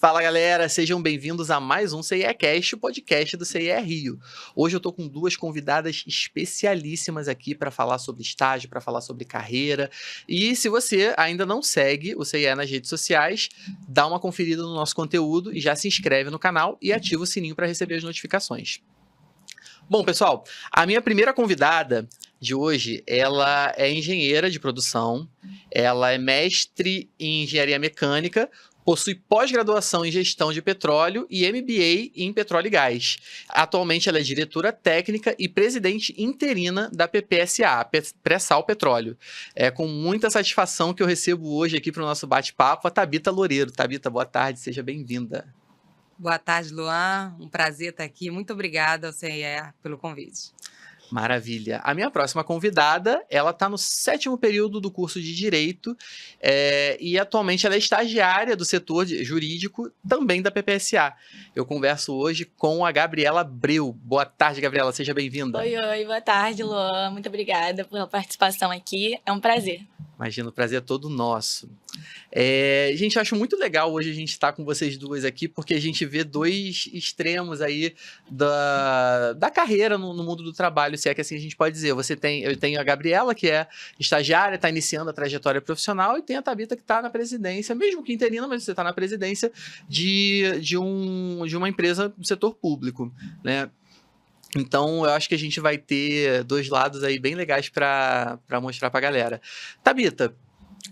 Fala galera, sejam bem-vindos a mais um CIEcast, o podcast do CIE Rio. Hoje eu tô com duas convidadas especialíssimas aqui para falar sobre estágio, para falar sobre carreira. E se você ainda não segue o CIE nas redes sociais, dá uma conferida no nosso conteúdo e já se inscreve no canal e ativa o sininho para receber as notificações. Bom, pessoal, a minha primeira convidada de hoje, ela é engenheira de produção, ela é mestre em engenharia mecânica, possui pós-graduação em gestão de petróleo e MBA em petróleo e gás. Atualmente ela é diretora técnica e presidente interina da PPSA, Pré-Sal Petróleo. É com muita satisfação que eu recebo hoje aqui para o nosso bate-papo a Thabita Loureiro. Thabita, boa tarde, seja bem-vinda. Boa tarde, Luan. Um prazer estar aqui. Muito obrigada ao CIE pelo convite. Maravilha. A minha próxima convidada, ela está no 7º período do curso de Direito e atualmente ela é estagiária do setor jurídico também da PPSA. Eu converso hoje com a Gabriela Abreu. Boa tarde, Gabriela. Seja bem-vinda. Oi, boa tarde, Luan. Muito obrigada pela participação aqui. É um prazer. Imagino, o prazer é todo nosso. Gente, eu acho muito legal hoje a gente estar com vocês duas aqui, porque a gente vê dois extremos aí da carreira no mundo do trabalho, se é que assim a gente pode dizer. Eu tenho a Gabriela, que é estagiária, está iniciando a trajetória profissional, e tem a Thabita, que está na presidência, mesmo que interina, mas você está na presidência de uma empresa do setor público, né? Então, eu acho que a gente vai ter dois lados aí bem legais para mostrar para a galera. Thabita,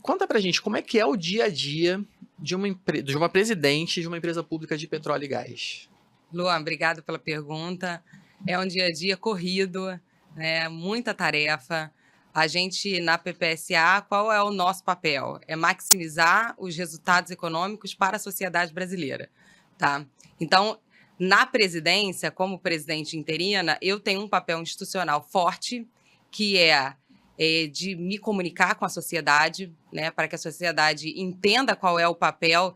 conta pra gente como é que é o dia a dia de uma presidente de uma empresa pública de petróleo e gás. Luan, obrigado pela pergunta. É um dia a dia corrido, né? Muita tarefa. A gente, na PPSA, qual é o nosso papel? É maximizar os resultados econômicos para a sociedade brasileira, tá? Então, na presidência, como presidente interina, eu tenho um papel institucional forte, que é de me comunicar com a sociedade, né, para que a sociedade entenda qual é o papel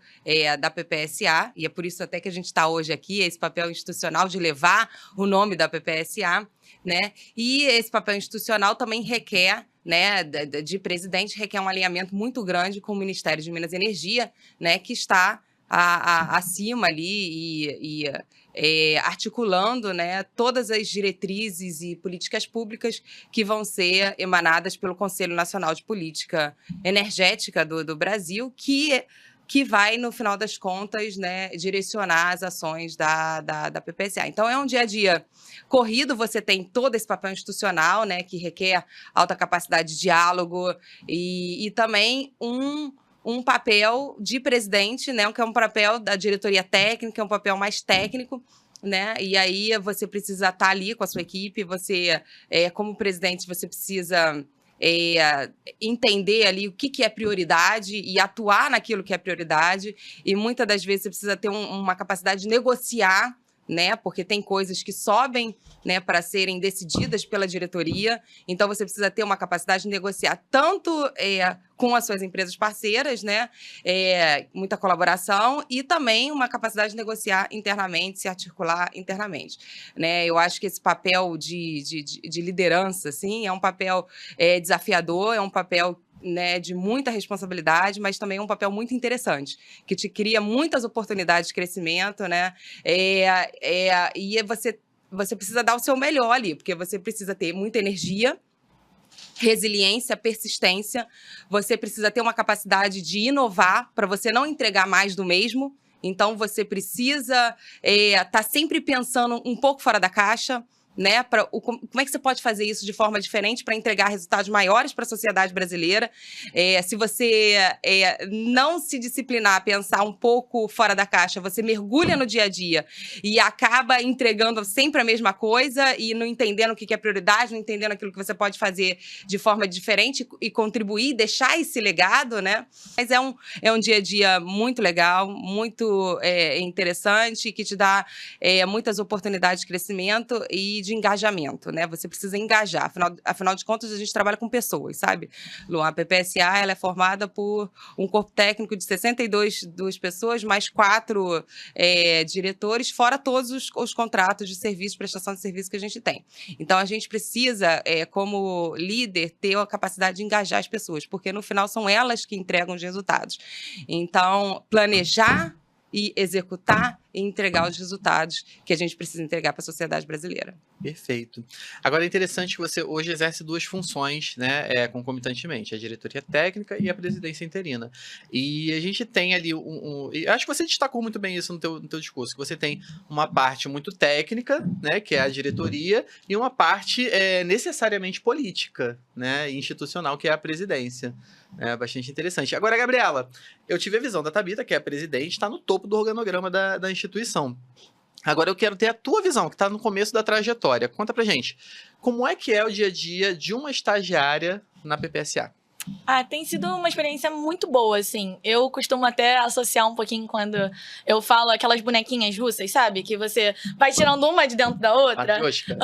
da PPSA, e é por isso até que a gente está hoje aqui, esse papel institucional de levar o nome da PPSA, né, e esse papel institucional também requer, né, de presidente, requer um alinhamento muito grande com o Ministério de Minas e Energia, né, que está acima ali e articulando, né, todas as diretrizes e políticas públicas que vão ser emanadas pelo Conselho Nacional de Política Energética do Brasil, que vai, no final das contas, né, direcionar as ações da PPSA. Então, é um dia a dia corrido, você tem todo esse papel institucional, né, que requer alta capacidade de diálogo e também um papel de presidente, né, que é um papel da diretoria técnica, é um papel mais técnico, né? E aí você precisa estar ali com a sua equipe, você, como presidente, você precisa entender ali o que é prioridade e atuar naquilo que é prioridade, e muitas das vezes você precisa ter uma capacidade de negociar, né, porque tem coisas que sobem, né, para serem decididas pela diretoria, então você precisa ter uma capacidade de negociar tanto com as suas empresas parceiras, né, muita colaboração, e também uma capacidade de negociar internamente, se articular internamente, né. Eu acho que esse papel de liderança, assim, é um papel desafiador, é um papel, né, de muita responsabilidade, mas também é um papel muito interessante, que te cria muitas oportunidades de crescimento, né? E você precisa dar o seu melhor ali, porque você precisa ter muita energia, resiliência, persistência, você precisa ter uma capacidade de inovar para você não entregar mais do mesmo. Então, você precisa estar sempre pensando um pouco fora da caixa, né? Como é que você pode fazer isso de forma diferente para entregar resultados maiores para a sociedade brasileira? Se você não se disciplinar a pensar um pouco fora da caixa, você mergulha no dia a dia e acaba entregando sempre a mesma coisa e não entendendo o que é prioridade, não entendendo aquilo que você pode fazer de forma diferente e contribuir, deixar esse legado, né? Mas é um dia a dia muito legal, muito interessante, que te dá muitas oportunidades de crescimento e de engajamento, né? Você precisa engajar. Afinal de contas, a gente trabalha com pessoas, sabe? Luan, a PPSA, ela é formada por um corpo técnico de 62 pessoas, mais 4 diretores, fora todos os contratos de serviço, prestação de serviço que a gente tem. Então, a gente precisa, como líder, ter a capacidade de engajar as pessoas, porque no final são elas que entregam os resultados. Então, planejar e executar e entregar os resultados que a gente precisa entregar para a sociedade brasileira. Perfeito. Agora é interessante que você hoje exerce duas funções, né, concomitantemente, a diretoria técnica e a presidência interina. E a gente tem ali e acho que você destacou muito bem isso no teu discurso, que você tem uma parte muito técnica, né, que é a diretoria, e uma parte necessariamente política, né, e institucional, que é a presidência. É bastante interessante. Agora, Gabriela, eu tive a visão da Thabita, que é a presidente, está no topo do organograma da instituição. Agora eu quero ter a tua visão, que está no começo da trajetória. Conta pra gente, como é que é o dia a dia de uma estagiária na PPSA? Tem sido uma experiência muito boa, assim. Eu costumo até associar um pouquinho quando eu falo aquelas bonequinhas russas, sabe? Que você vai tirando uma de dentro da outra. Matioshka.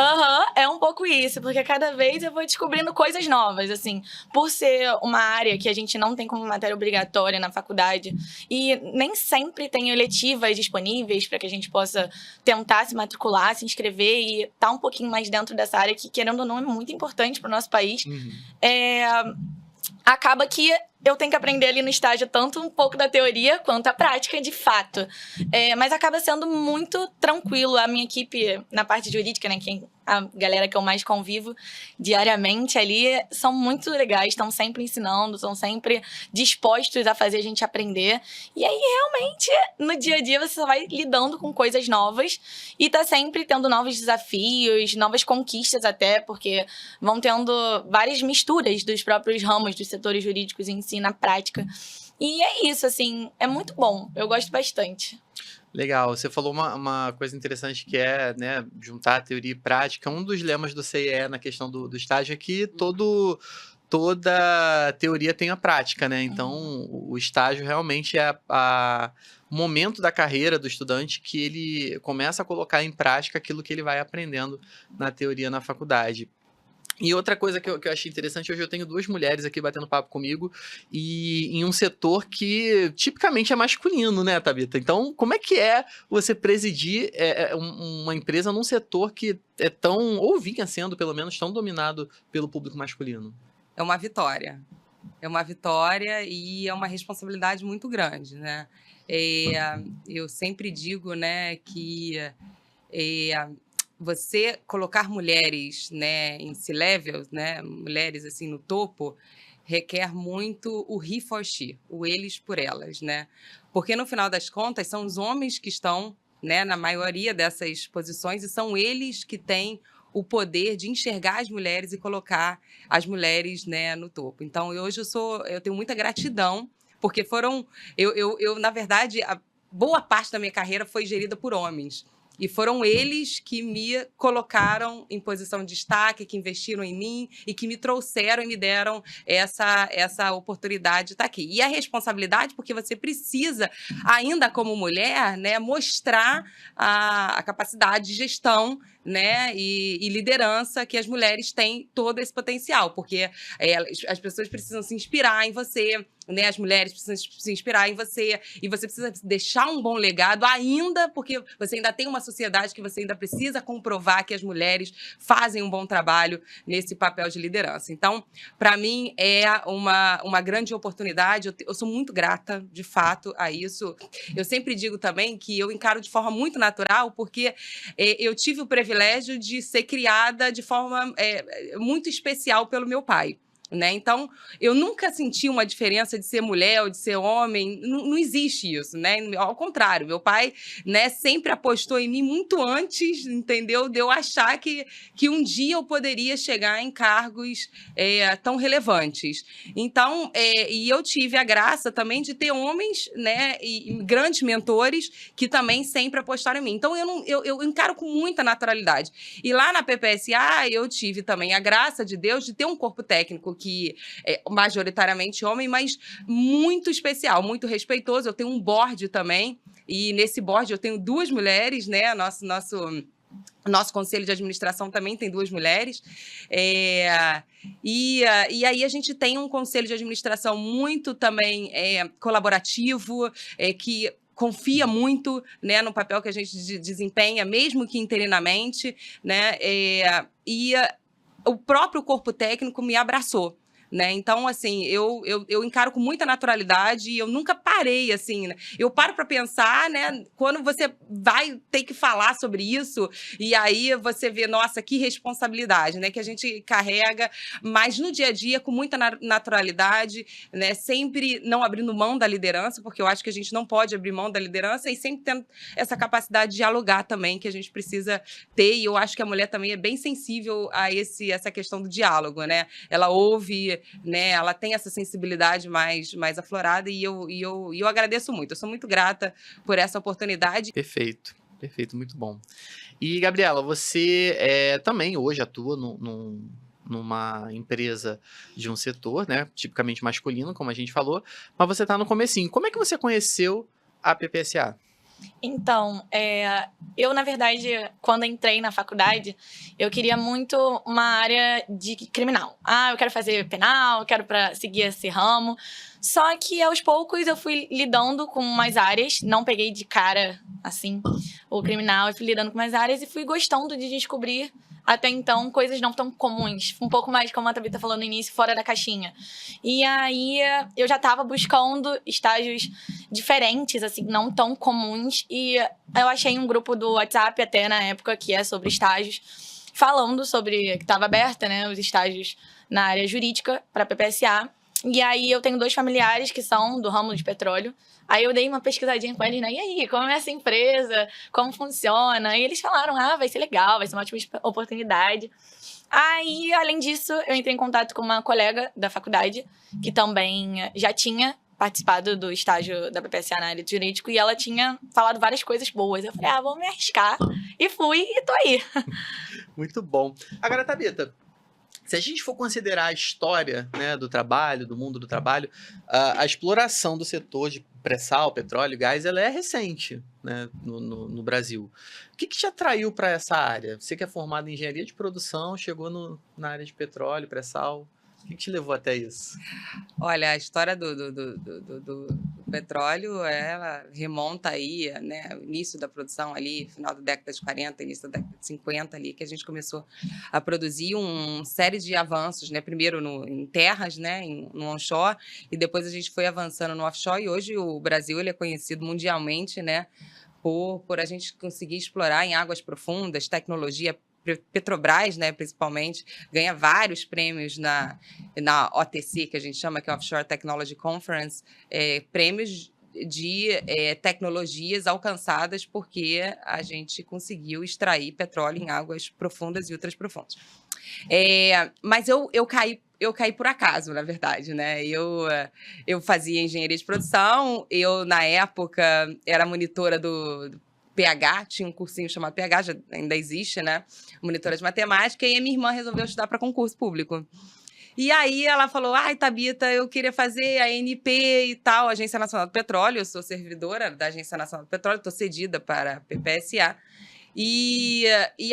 É um pouco isso, porque cada vez eu vou descobrindo coisas novas, assim. Por ser uma área que a gente não tem como matéria obrigatória na faculdade e nem sempre tem eletivas disponíveis para que a gente possa tentar se matricular, se inscrever e estar um pouquinho mais dentro dessa área que, querendo ou não, é muito importante para o nosso país. Acaba que eu tenho que aprender ali no estágio tanto um pouco da teoria quanto a prática, de fato. Mas acaba sendo muito tranquilo. A minha equipe, na parte jurídica, né, a galera que eu mais convivo diariamente ali, são muito legais, estão sempre ensinando, estão sempre dispostos a fazer a gente aprender. E aí, realmente, no dia a dia, você só vai lidando com coisas novas e tá sempre tendo novos desafios, novas conquistas até, porque vão tendo várias misturas dos próprios ramos dos setores jurídicos em si, na prática. E é isso, assim, é muito bom. Eu gosto bastante. Legal, você falou uma coisa interessante que é, né, juntar a teoria e prática. Um dos lemas do CIE na questão do estágio é que toda teoria tem a prática, né? Então, o estágio realmente é o momento da carreira do estudante que ele começa a colocar em prática aquilo que ele vai aprendendo na teoria na faculdade. E outra coisa que eu achei interessante, hoje eu tenho duas mulheres aqui batendo papo comigo, e em um setor que tipicamente é masculino, né, Thabita? Então, como é que é você presidir uma empresa num setor que é tão, ou vinha sendo pelo menos, tão dominado pelo público masculino? É uma vitória. É uma vitória e é uma responsabilidade muito grande, né? Eu sempre digo, né, que você colocar mulheres, né, em C-levels, né, mulheres assim no topo, requer muito o he for she, o eles por elas, né? Porque no final das contas são os homens que estão, né, na maioria dessas posições e são eles que têm o poder de enxergar as mulheres e colocar as mulheres, né, no topo. Então, hoje eu tenho muita gratidão, porque eu na verdade, a boa parte da minha carreira foi gerida por homens. E foram eles que me colocaram em posição de destaque, que investiram em mim e que me trouxeram e me deram essa oportunidade de estar aqui. E a responsabilidade, porque você precisa, ainda como mulher, né, mostrar a capacidade de gestão, né, e liderança que as mulheres têm todo esse potencial, porque as pessoas precisam se inspirar em você, né, as mulheres precisam se inspirar em você, e você precisa deixar um bom legado ainda, porque você ainda tem uma sociedade que você ainda precisa comprovar que as mulheres fazem um bom trabalho nesse papel de liderança. Então, para mim, é uma grande oportunidade, eu sou muito grata, de fato, a isso. Eu sempre digo também que eu encaro de forma muito natural, porque eu tive o privilégio de ser criada de forma muito especial pelo meu pai. Né? Então, eu nunca senti uma diferença de ser mulher ou de ser homem, não existe isso, né? Ao contrário, meu pai, né, sempre apostou em mim muito antes, entendeu? De eu achar que um dia eu poderia chegar em cargos tão relevantes. Então, e eu tive a graça também de ter homens, né, e grandes mentores que também sempre apostaram em mim. Então, eu encaro com muita naturalidade. E lá na PPSA, eu tive também a graça de Deus de ter um corpo técnico que é majoritariamente homem, mas muito especial, muito respeitoso. Eu tenho um board também, e nesse board eu tenho duas mulheres, né? Nosso conselho de administração também tem duas mulheres. E aí a gente tem um conselho de administração muito também colaborativo, que confia muito, né, no papel que a gente desempenha, mesmo que interinamente, né? O próprio corpo técnico me abraçou, né? Então, assim, eu encaro com muita naturalidade e eu nunca parei parei, assim, né? Eu paro para pensar, né? Quando você vai ter que falar sobre isso, e aí você vê, nossa, que responsabilidade, né? Que a gente carrega, mas no dia a dia, com muita naturalidade, né? Sempre não abrindo mão da liderança, porque eu acho que a gente não pode abrir mão da liderança, e sempre tendo essa capacidade de dialogar também, que a gente precisa ter, e eu acho que a mulher também é bem sensível a essa questão do diálogo, né? Ela ouve, né? Ela tem essa sensibilidade mais aflorada, e eu agradeço muito. Eu sou muito grata por essa oportunidade. Perfeito, perfeito, muito bom. E, Gabriela, você também hoje atua numa empresa de um setor, né, tipicamente masculino, como a gente falou, mas você está no comecinho. Como é que você conheceu a PPSA? Então, eu, na verdade, quando entrei na faculdade, eu queria muito uma área de criminal. Eu quero fazer penal, eu quero seguir esse ramo. Só que, aos poucos, eu fui lidando com mais áreas. Não peguei de cara, assim, o criminal. Eu fui lidando com mais áreas e fui gostando de descobrir, até então, coisas não tão comuns. Um pouco mais, como a Thabita falou no início, fora da caixinha. E aí, eu já estava buscando estágios diferentes, assim, não tão comuns. E eu achei um grupo do WhatsApp, até na época, que é sobre estágios, falando sobre que estava aberta, né, os estágios na área jurídica para a PPSA. E aí, eu tenho 2 familiares que são do ramo de petróleo. Aí eu dei uma pesquisadinha com eles, né? E aí, como é essa empresa? Como funciona? E eles falaram, vai ser legal, vai ser uma ótima oportunidade. Aí, além disso, eu entrei em contato com uma colega da faculdade, que também já tinha participado do estágio da PPSA na área de jurídico, e ela tinha falado várias coisas boas. Eu falei, vou me arriscar. E fui, e tô aí. Muito bom. Agora, Thabita, se a gente for considerar a história, né, do trabalho, do mundo do trabalho, a exploração do setor de pré-sal, petróleo e gás, ela é recente, né, no Brasil. O que te atraiu para essa área? Você que é formado em engenharia de produção, chegou na área de petróleo, pré-sal. O que te levou até isso? Olha, a história do petróleo, ela remonta aí, né, o início da produção ali, final da década de 40, início da década de 50 ali, que a gente começou a produzir uma série de avanços, né, primeiro em terras, né, no onshore, e depois a gente foi avançando no offshore, e hoje o Brasil ele é conhecido mundialmente, né, por a gente conseguir explorar em águas profundas, tecnologia. Petrobras, né, principalmente, ganha vários prêmios na OTC, que a gente chama, que é Offshore Technology Conference, prêmios de tecnologias alcançadas porque a gente conseguiu extrair petróleo em águas profundas e ultraprofundas. Mas eu caí por acaso, na verdade, né? Eu fazia engenharia de produção, eu, na época, era monitora do PH, tinha um cursinho chamado PH, ainda existe, né? Monitora de matemática, e a minha irmã resolveu estudar para concurso público. E aí ela falou, Thabita, eu queria fazer a ANP e tal, Agência Nacional do Petróleo, eu sou servidora da Agência Nacional do Petróleo, estou cedida para a PPSA. E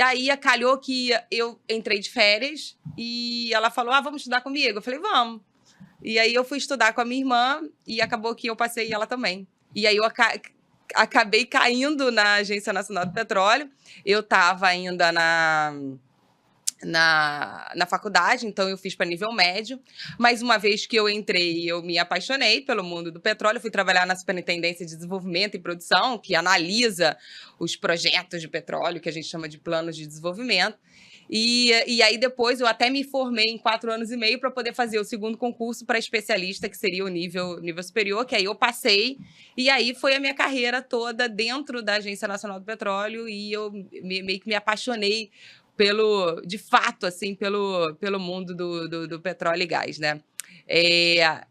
aí calhou que eu entrei de férias e ela falou, vamos estudar comigo? Eu falei, vamos. E aí eu fui estudar com a minha irmã e acabou que eu passei ela também. E aí eu acabei caindo na Agência Nacional do Petróleo. Eu estava ainda na faculdade, então eu fiz para nível médio. Mas uma vez que eu entrei, eu me apaixonei pelo mundo do petróleo. Fui trabalhar na Superintendência de Desenvolvimento e Produção, que analisa os projetos de petróleo, que a gente chama de planos de desenvolvimento. E aí depois eu até me formei em 4 anos e meio para poder fazer o segundo concurso para especialista, que seria o nível superior, que aí eu passei. E aí foi a minha carreira toda dentro da Agência Nacional do Petróleo, e eu meio que me apaixonei de fato, assim, pelo mundo do petróleo e gás, né?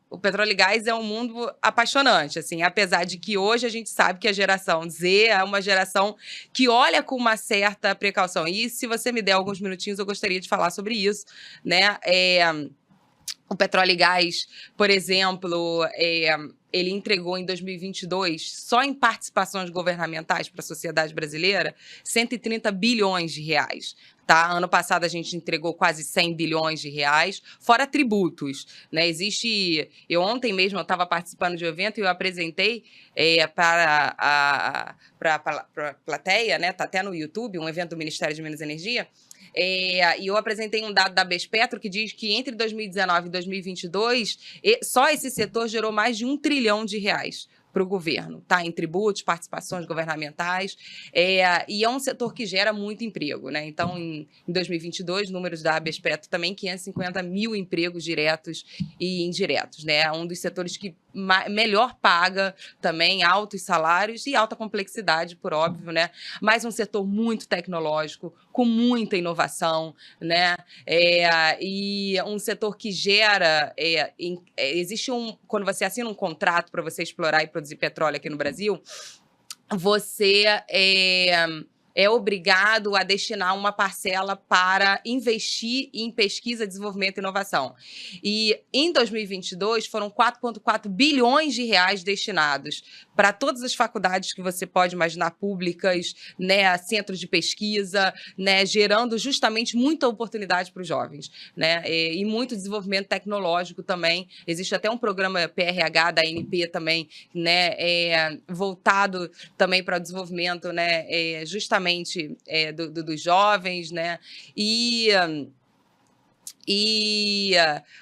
O petróleo e gás é um mundo apaixonante, assim, apesar de que hoje a gente sabe que a geração Z é uma geração que olha com uma certa precaução. E se você me der alguns minutinhos, eu gostaria de falar sobre isso, né? O petróleo e gás, por exemplo, ele entregou em 2022, só em participações governamentais para a sociedade brasileira, 130 bilhões de reais. Tá? Ano passado a gente entregou quase 100 bilhões de reais, fora tributos, né? Eu ontem mesmo eu estava participando de um evento e eu apresentei para a plateia, né? Tá até no YouTube, um evento do Ministério de Minas e Energia. E eu apresentei um dado da Bespetro que diz que entre 2019 e 2022, só esse setor gerou mais de 1 trilhão de reais para o governo, tá? Em tributos, participações governamentais, e é um setor que gera muito emprego, né? Então, em 2022, números da ABESPETO também, 550 mil empregos diretos e indiretos, né? É um dos setores que melhor paga também, altos salários e alta complexidade, por óbvio, né? Mas um setor muito tecnológico, com muita inovação, né? E um setor que gera... existe quando você assina um contrato para você explorar e produzir petróleo aqui no Brasil, você é obrigado a destinar uma parcela para investir em pesquisa, desenvolvimento e inovação. E em 2022 foram 4,4 bilhões de reais destinados para todas as faculdades que você pode imaginar, públicas, né, centros de pesquisa, né, gerando justamente muita oportunidade para os jovens, né, e muito desenvolvimento tecnológico também. Existe até um programa PRH da ANP também, né, voltado também para o desenvolvimento, né, justamente dos jovens, né, e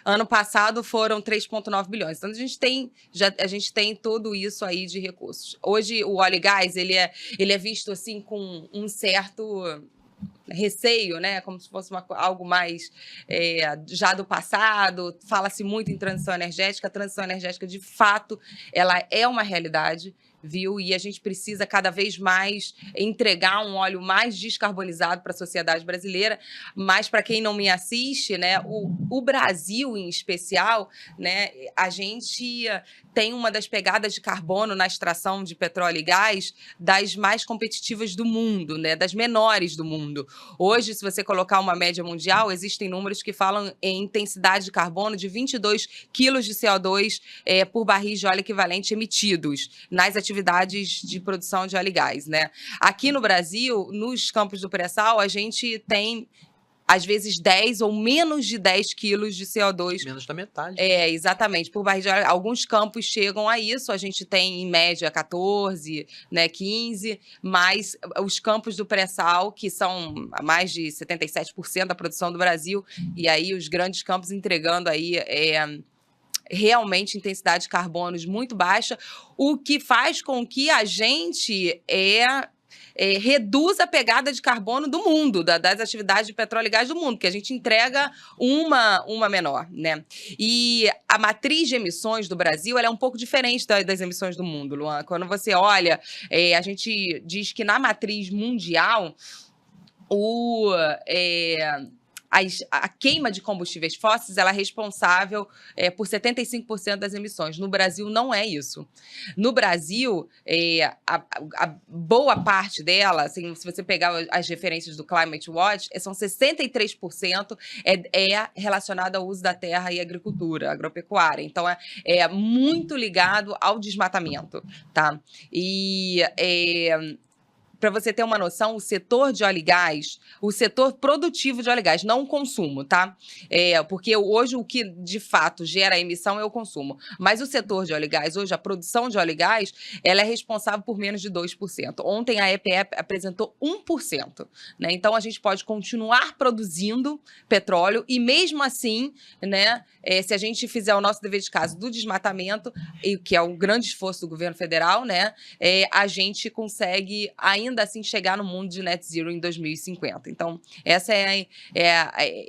ano passado foram 3,9 bilhões. Então, a gente tem tudo isso aí de recursos. Hoje, o óleo e gás, ele é visto assim com um certo receio, né? Como se fosse algo mais já do passado. Fala-se muito em transição energética. A transição energética, de fato, ela é uma realidade, viu? E a gente precisa cada vez mais entregar um óleo mais descarbonizado para a sociedade brasileira. Mas, para quem não me assiste, né, o Brasil, em especial, né, a gente tem uma das pegadas de carbono na extração de petróleo e gás das mais competitivas do mundo, né, das menores do mundo. Hoje, se você colocar uma média mundial, existem números que falam em intensidade de carbono de 22 quilos de CO2 por barris de óleo equivalente emitidos nas atividades de produção de óleo e gás, né? Aqui no Brasil, nos campos do pré-sal, a gente tem, às vezes, 10 ou menos de 10 quilos de CO2. Menos da metade. Exatamente. Por barril de óleo, alguns campos chegam a isso. A gente tem, em média, 14, né, 15. Mas os campos do pré-sal, que são mais de 77% da produção do Brasil, e aí os grandes campos entregando aí... realmente intensidade de carbonos muito baixa, o que faz com que a gente reduza a pegada de carbono do mundo, das atividades de petróleo e gás do mundo, que a gente entrega uma menor, né? E a matriz de emissões do Brasil, ela é um pouco diferente das emissões do mundo, Luan. Quando você olha, a gente diz que na matriz mundial, a queima de combustíveis fósseis ela é responsável por 75% das emissões. No Brasil, não é isso. No Brasil, a boa parte dela, assim, se você pegar as referências do Climate Watch, são 63% relacionada ao uso da terra e agricultura, agropecuária. Então, é muito ligado ao desmatamento, tá? E... para você ter uma noção, o setor de óleo e gás, o setor produtivo de óleo e gás, não o consumo, tá? Porque hoje o que de fato gera a emissão é o consumo. Mas o setor de óleo e gás, hoje a produção de óleo e gás, ela é responsável por menos de 2%. Ontem a EPE apresentou 1%, né? Então a gente pode continuar produzindo petróleo e mesmo assim, né, se a gente fizer o nosso dever de casa do desmatamento, que é um grande esforço do governo federal, né, a gente consegue ainda assim chegar no mundo de net zero em 2050. Então, essa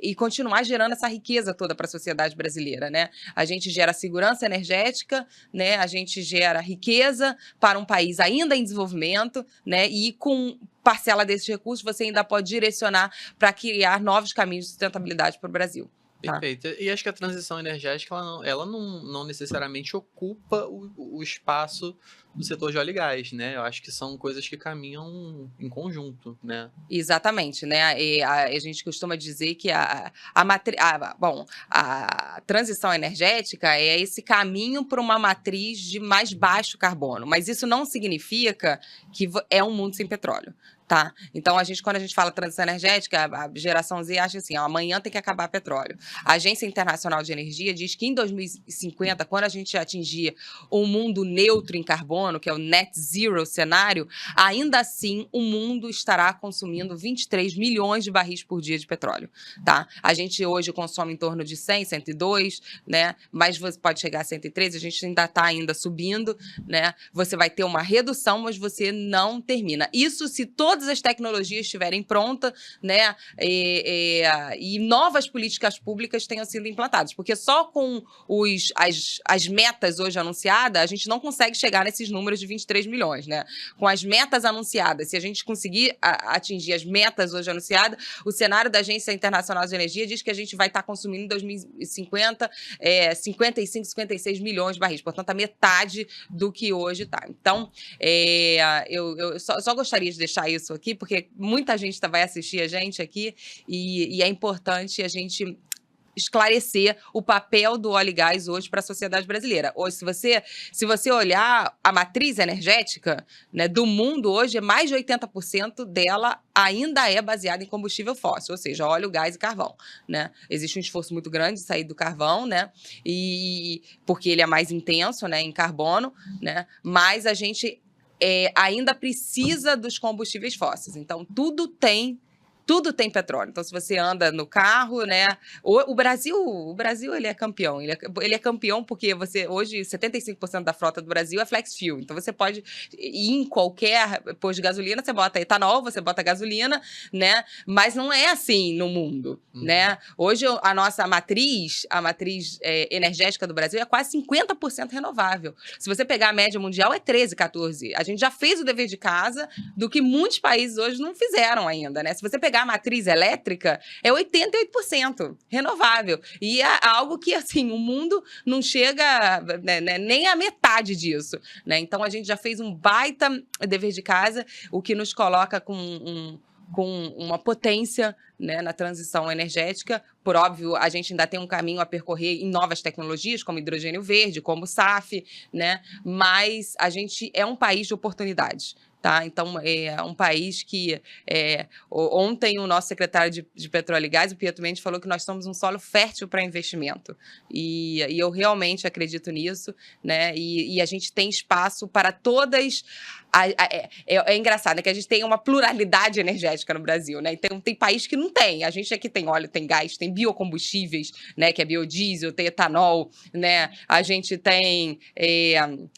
e continuar gerando essa riqueza toda para a sociedade brasileira, né? A gente gera segurança energética, né? A gente gera riqueza para um país ainda em desenvolvimento, né? E com parcela desses recursos você ainda pode direcionar para criar novos caminhos de sustentabilidade para o Brasil. Perfeito. E acho que a transição energética, ela não necessariamente ocupa o espaço do setor de óleo e gás, né? Eu acho que são coisas que caminham em conjunto, né? Exatamente, né? E a gente costuma dizer que a transição energética é esse caminho para uma matriz de mais baixo carbono, mas isso não significa que é um mundo sem petróleo, Tá? Então, quando a gente fala transição energética, a geração Z acha assim, ó, amanhã tem que acabar petróleo. A Agência Internacional de Energia diz que em 2050, quando a gente atingir um mundo neutro em carbono, que é o net zero cenário, ainda assim o mundo estará consumindo 23 milhões de barris por dia de petróleo. Tá? A gente hoje consome em torno de 100, 102, né? Mas você pode chegar a 103, a gente ainda está subindo, né? Você vai ter uma redução, mas você não termina. Isso se todas as tecnologias estiverem prontas, né, e novas políticas públicas tenham sido implantadas, porque só com as metas hoje anunciadas, a gente não consegue chegar nesses números de 23 milhões, né? Com as metas anunciadas, se a gente conseguir atingir as metas hoje anunciadas, o cenário da Agência Internacional de Energia diz que a gente vai estar consumindo em 2050 55, 56 milhões de barris, portanto, a metade do que hoje está. Então, eu só gostaria de deixar isso aqui, porque muita gente vai assistir a gente aqui e é importante a gente esclarecer o papel do óleo e gás hoje para a sociedade brasileira. Hoje, se você olhar a matriz energética, né, do mundo hoje, mais de 80% dela ainda é baseada em combustível fóssil, ou seja, óleo, gás e carvão, né? Existe um esforço muito grande de sair do carvão, né? Porque ele é mais intenso, né, em carbono, né? Mas a gente ainda precisa dos combustíveis fósseis. Então, tudo tem petróleo. Então, se você anda no carro, né? O Brasil ele é campeão. Ele é campeão porque hoje 75% da frota do Brasil é flex fuel. Então, você pode ir em qualquer posto de gasolina, você bota etanol, você bota gasolina, né? Mas não é assim no mundo, né? Hoje a nossa matriz energética do Brasil é quase 50% renovável. Se você pegar a média mundial é 13, 14. A gente já fez o dever de casa do que muitos países hoje não fizeram ainda, né? Se você pegar a matriz elétrica, é 88% renovável. E é algo que, assim, o mundo não chega, né, nem a metade disso, né? Então, a gente já fez um baita dever de casa, o que nos coloca com uma potência, né, na transição energética. Por óbvio, a gente ainda tem um caminho a percorrer em novas tecnologias, como hidrogênio verde, como o SAF, né? Mas a gente é um país de oportunidades. Tá? Então, é um país que... ontem, o nosso secretário de Petróleo e Gás, o Pietro Mendes, falou que nós somos um solo fértil para investimento. E eu realmente acredito nisso, né? E a gente tem espaço para todas... É engraçado, né? Que a gente tem uma pluralidade energética no Brasil, né? Então, tem país que não tem. A gente aqui tem óleo, tem gás, tem biocombustíveis, né? Que é biodiesel, tem etanol, né? A gente tem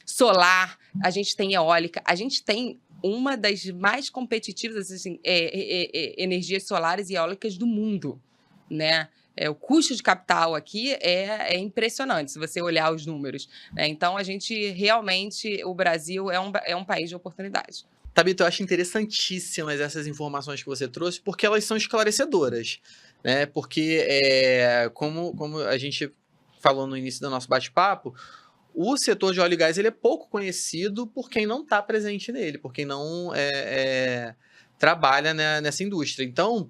solar, a gente tem eólica, a gente tem uma das mais competitivas assim, energias solares e eólicas do mundo, né? O custo de capital aqui é impressionante, se você olhar os números, né? Então, a gente realmente, o Brasil é um país de oportunidade. Tabita, eu acho interessantíssimas essas informações que você trouxe, porque elas são esclarecedoras, né? Porque, como a gente falou no início do nosso bate-papo, o setor de óleo e gás ele é pouco conhecido por quem não está presente nele, por quem não trabalha, né, nessa indústria. Então,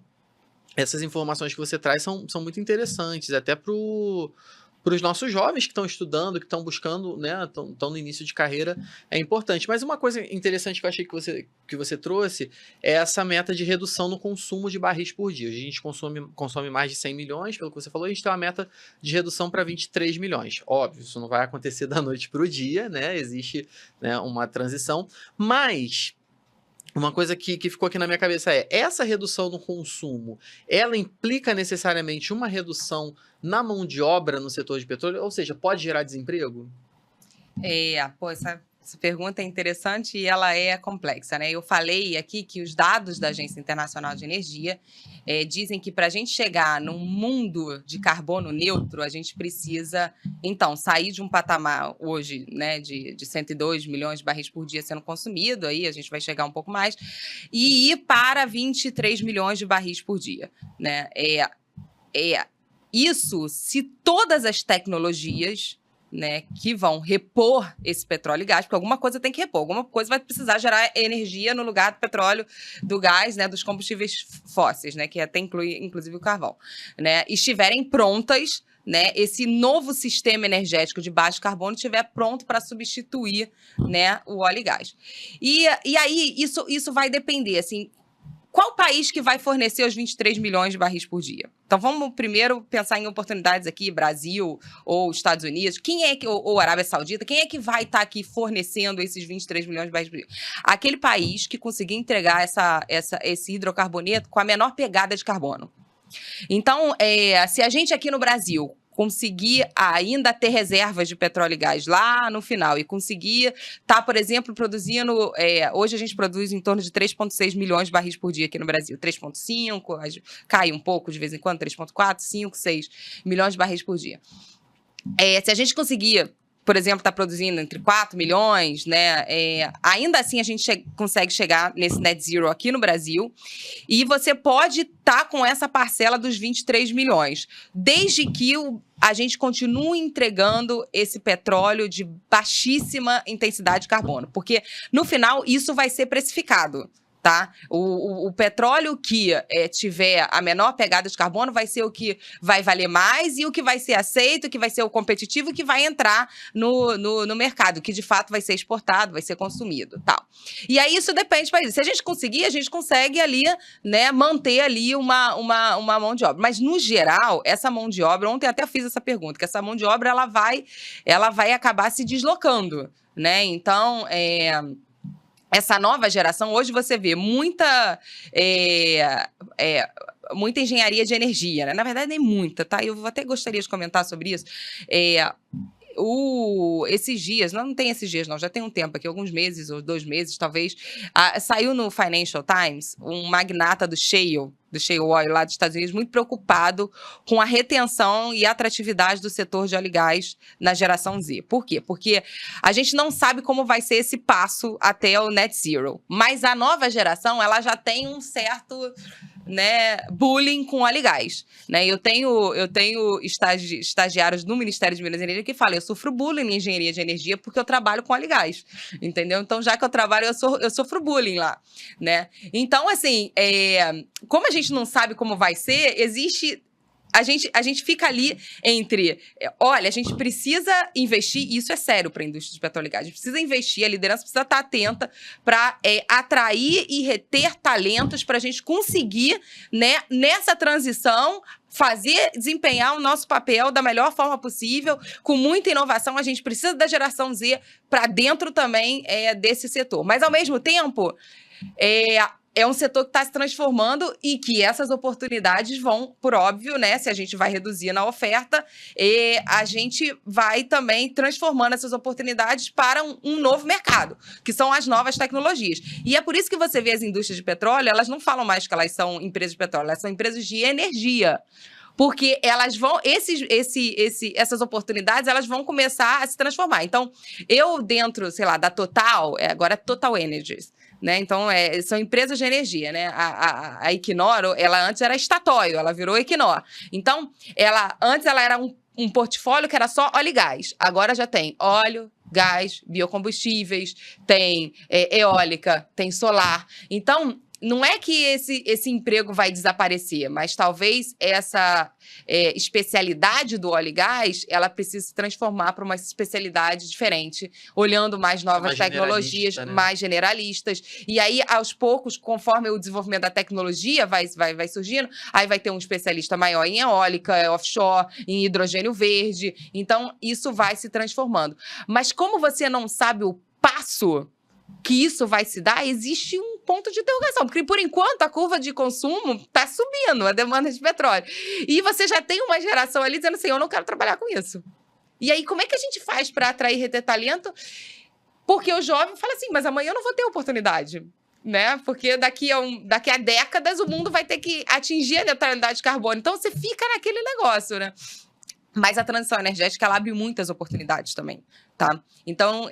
essas informações que você traz são muito interessantes, até para os nossos jovens que estão estudando, que estão buscando, né, estão no início de carreira, é importante. Mas uma coisa interessante que eu achei que você trouxe é essa meta de redução no consumo de barris por dia. A gente consome mais de 100 milhões, pelo que você falou, a gente tem uma meta de redução para 23 milhões. Óbvio, isso não vai acontecer da noite para o dia, né? Existe, né, uma transição, mas... Uma coisa que ficou aqui na minha cabeça essa redução no consumo, ela implica necessariamente uma redução na mão de obra no setor de petróleo? Ou seja, pode gerar desemprego? Essa pergunta é interessante e ela é complexa, né? Eu falei aqui que os dados da Agência Internacional de Energia dizem que para a gente chegar num mundo de carbono neutro, a gente precisa, então, sair de um patamar hoje, né, de 102 milhões de barris por dia sendo consumido, aí a gente vai chegar um pouco mais, e ir para 23 milhões de barris por dia, né? Isso se todas as tecnologias, né, que vão repor esse petróleo e gás, porque alguma coisa tem que repor, alguma coisa vai precisar gerar energia no lugar do petróleo, do gás, né, dos combustíveis fósseis, né, que até inclui, inclusive, o carvão, né, estiverem prontas, né, esse novo sistema energético de baixo carbono estiver pronto para substituir, né, o óleo e gás. E aí, isso vai depender, assim, qual país que vai fornecer os 23 milhões de barris por dia? Então, vamos primeiro pensar em oportunidades aqui, Brasil ou Estados Unidos. Quem é que, ou Arábia Saudita, quem é que vai estar aqui fornecendo esses 23 milhões de barris por dia? Aquele país que conseguir entregar esse hidrocarboneto com a menor pegada de carbono. Então, se a gente aqui no Brasil conseguir ainda ter reservas de petróleo e gás lá no final e conseguir estar, por exemplo, produzindo... hoje a gente produz em torno de 3,6 milhões de barris por dia aqui no Brasil. 3,5, cai um pouco de vez em quando, 3,4, 5, 6 milhões de barris por dia. Se a gente conseguir, por exemplo, estar produzindo entre 4 milhões, né? Ainda assim a gente consegue chegar nesse net zero aqui no Brasil e você pode estar com essa parcela dos 23 milhões, desde que a gente continue entregando esse petróleo de baixíssima intensidade de carbono, porque no final isso vai ser precificado. Tá? O petróleo que tiver a menor pegada de carbono vai ser o que vai valer mais e o que vai ser aceito, que vai ser o competitivo e que vai entrar no mercado, que de fato vai ser exportado, vai ser consumido. Tal. E aí isso depende do país. Se a gente conseguir, a gente consegue ali, né, manter ali uma mão de obra. Mas, no geral, essa mão de obra, ontem até fiz essa pergunta, que essa mão de obra ela vai acabar se deslocando. Né? Então, essa nova geração, hoje você vê muita engenharia de energia, né? Na verdade, nem muita, tá? Eu até gostaria de comentar sobre isso. Esses dias, não tem esses dias não, já tem um tempo aqui, alguns meses ou 2 meses talvez, saiu no Financial Times um magnata do Shale Oil lá dos Estados Unidos, muito preocupado com a retenção e atratividade do setor de óleo e gás na geração Z. Por quê? Porque a gente não sabe como vai ser esse passo até o net zero, mas a nova geração ela já tem um certo... né, bullying com óleo e gás. Né? Eu tenho estagiários no Ministério de Minas e Energia que falam, eu sofro bullying em engenharia de energia porque eu trabalho com óleo e gás. Entendeu? Então, já que eu trabalho, eu sofro bullying lá. Né? Então, assim, como a gente não sabe como vai ser, existe... A gente fica ali entre, olha, a gente precisa investir, e isso é sério para a indústria de petróleo e gás, a gente precisa investir, a liderança precisa estar atenta para atrair e reter talentos para a gente conseguir, né, nessa transição, desempenhar o nosso papel da melhor forma possível, com muita inovação. A gente precisa da geração Z para dentro também desse setor. Mas, ao mesmo tempo, é um setor que está se transformando e que essas oportunidades vão, por óbvio, né? Se a gente vai reduzir na oferta, a gente vai também transformando essas oportunidades para um novo mercado, que são as novas tecnologias. E é por isso que você vê as indústrias de petróleo, elas não falam mais que elas são empresas de petróleo, elas são empresas de energia. Porque elas vão, essas oportunidades, elas vão começar a se transformar. Então, eu dentro, sei lá, da Total, agora é Total Energies, né? Então, são empresas de energia, né? A Equinor, ela antes era Statoil, ela virou Equinor. Então, antes ela era um portfólio que era só óleo e gás. Agora já tem óleo, gás, biocombustíveis, tem eólica, tem solar. Então, não é que esse emprego vai desaparecer, mas talvez essa especialidade do óleo e gás, ela precisa se transformar para uma especialidade diferente, olhando mais novas tecnologias, né? Mais generalistas. E aí, aos poucos, conforme o desenvolvimento da tecnologia vai surgindo, aí vai ter um especialista maior em eólica, offshore, em hidrogênio verde. Então, isso vai se transformando. Mas como você não sabe o passo que isso vai se dar, existe um ponto de interrogação, porque por enquanto a curva de consumo está subindo, a demanda de petróleo. E você já tem uma geração ali dizendo assim, eu não quero trabalhar com isso. E aí, como é que a gente faz para atrair e reter talento? Porque o jovem fala assim, mas amanhã eu não vou ter oportunidade. Né? Porque daqui a décadas o mundo vai ter que atingir a neutralidade de carbono. Então, você fica naquele negócio, né? Mas a transição energética, ela abre muitas oportunidades também, tá? Então,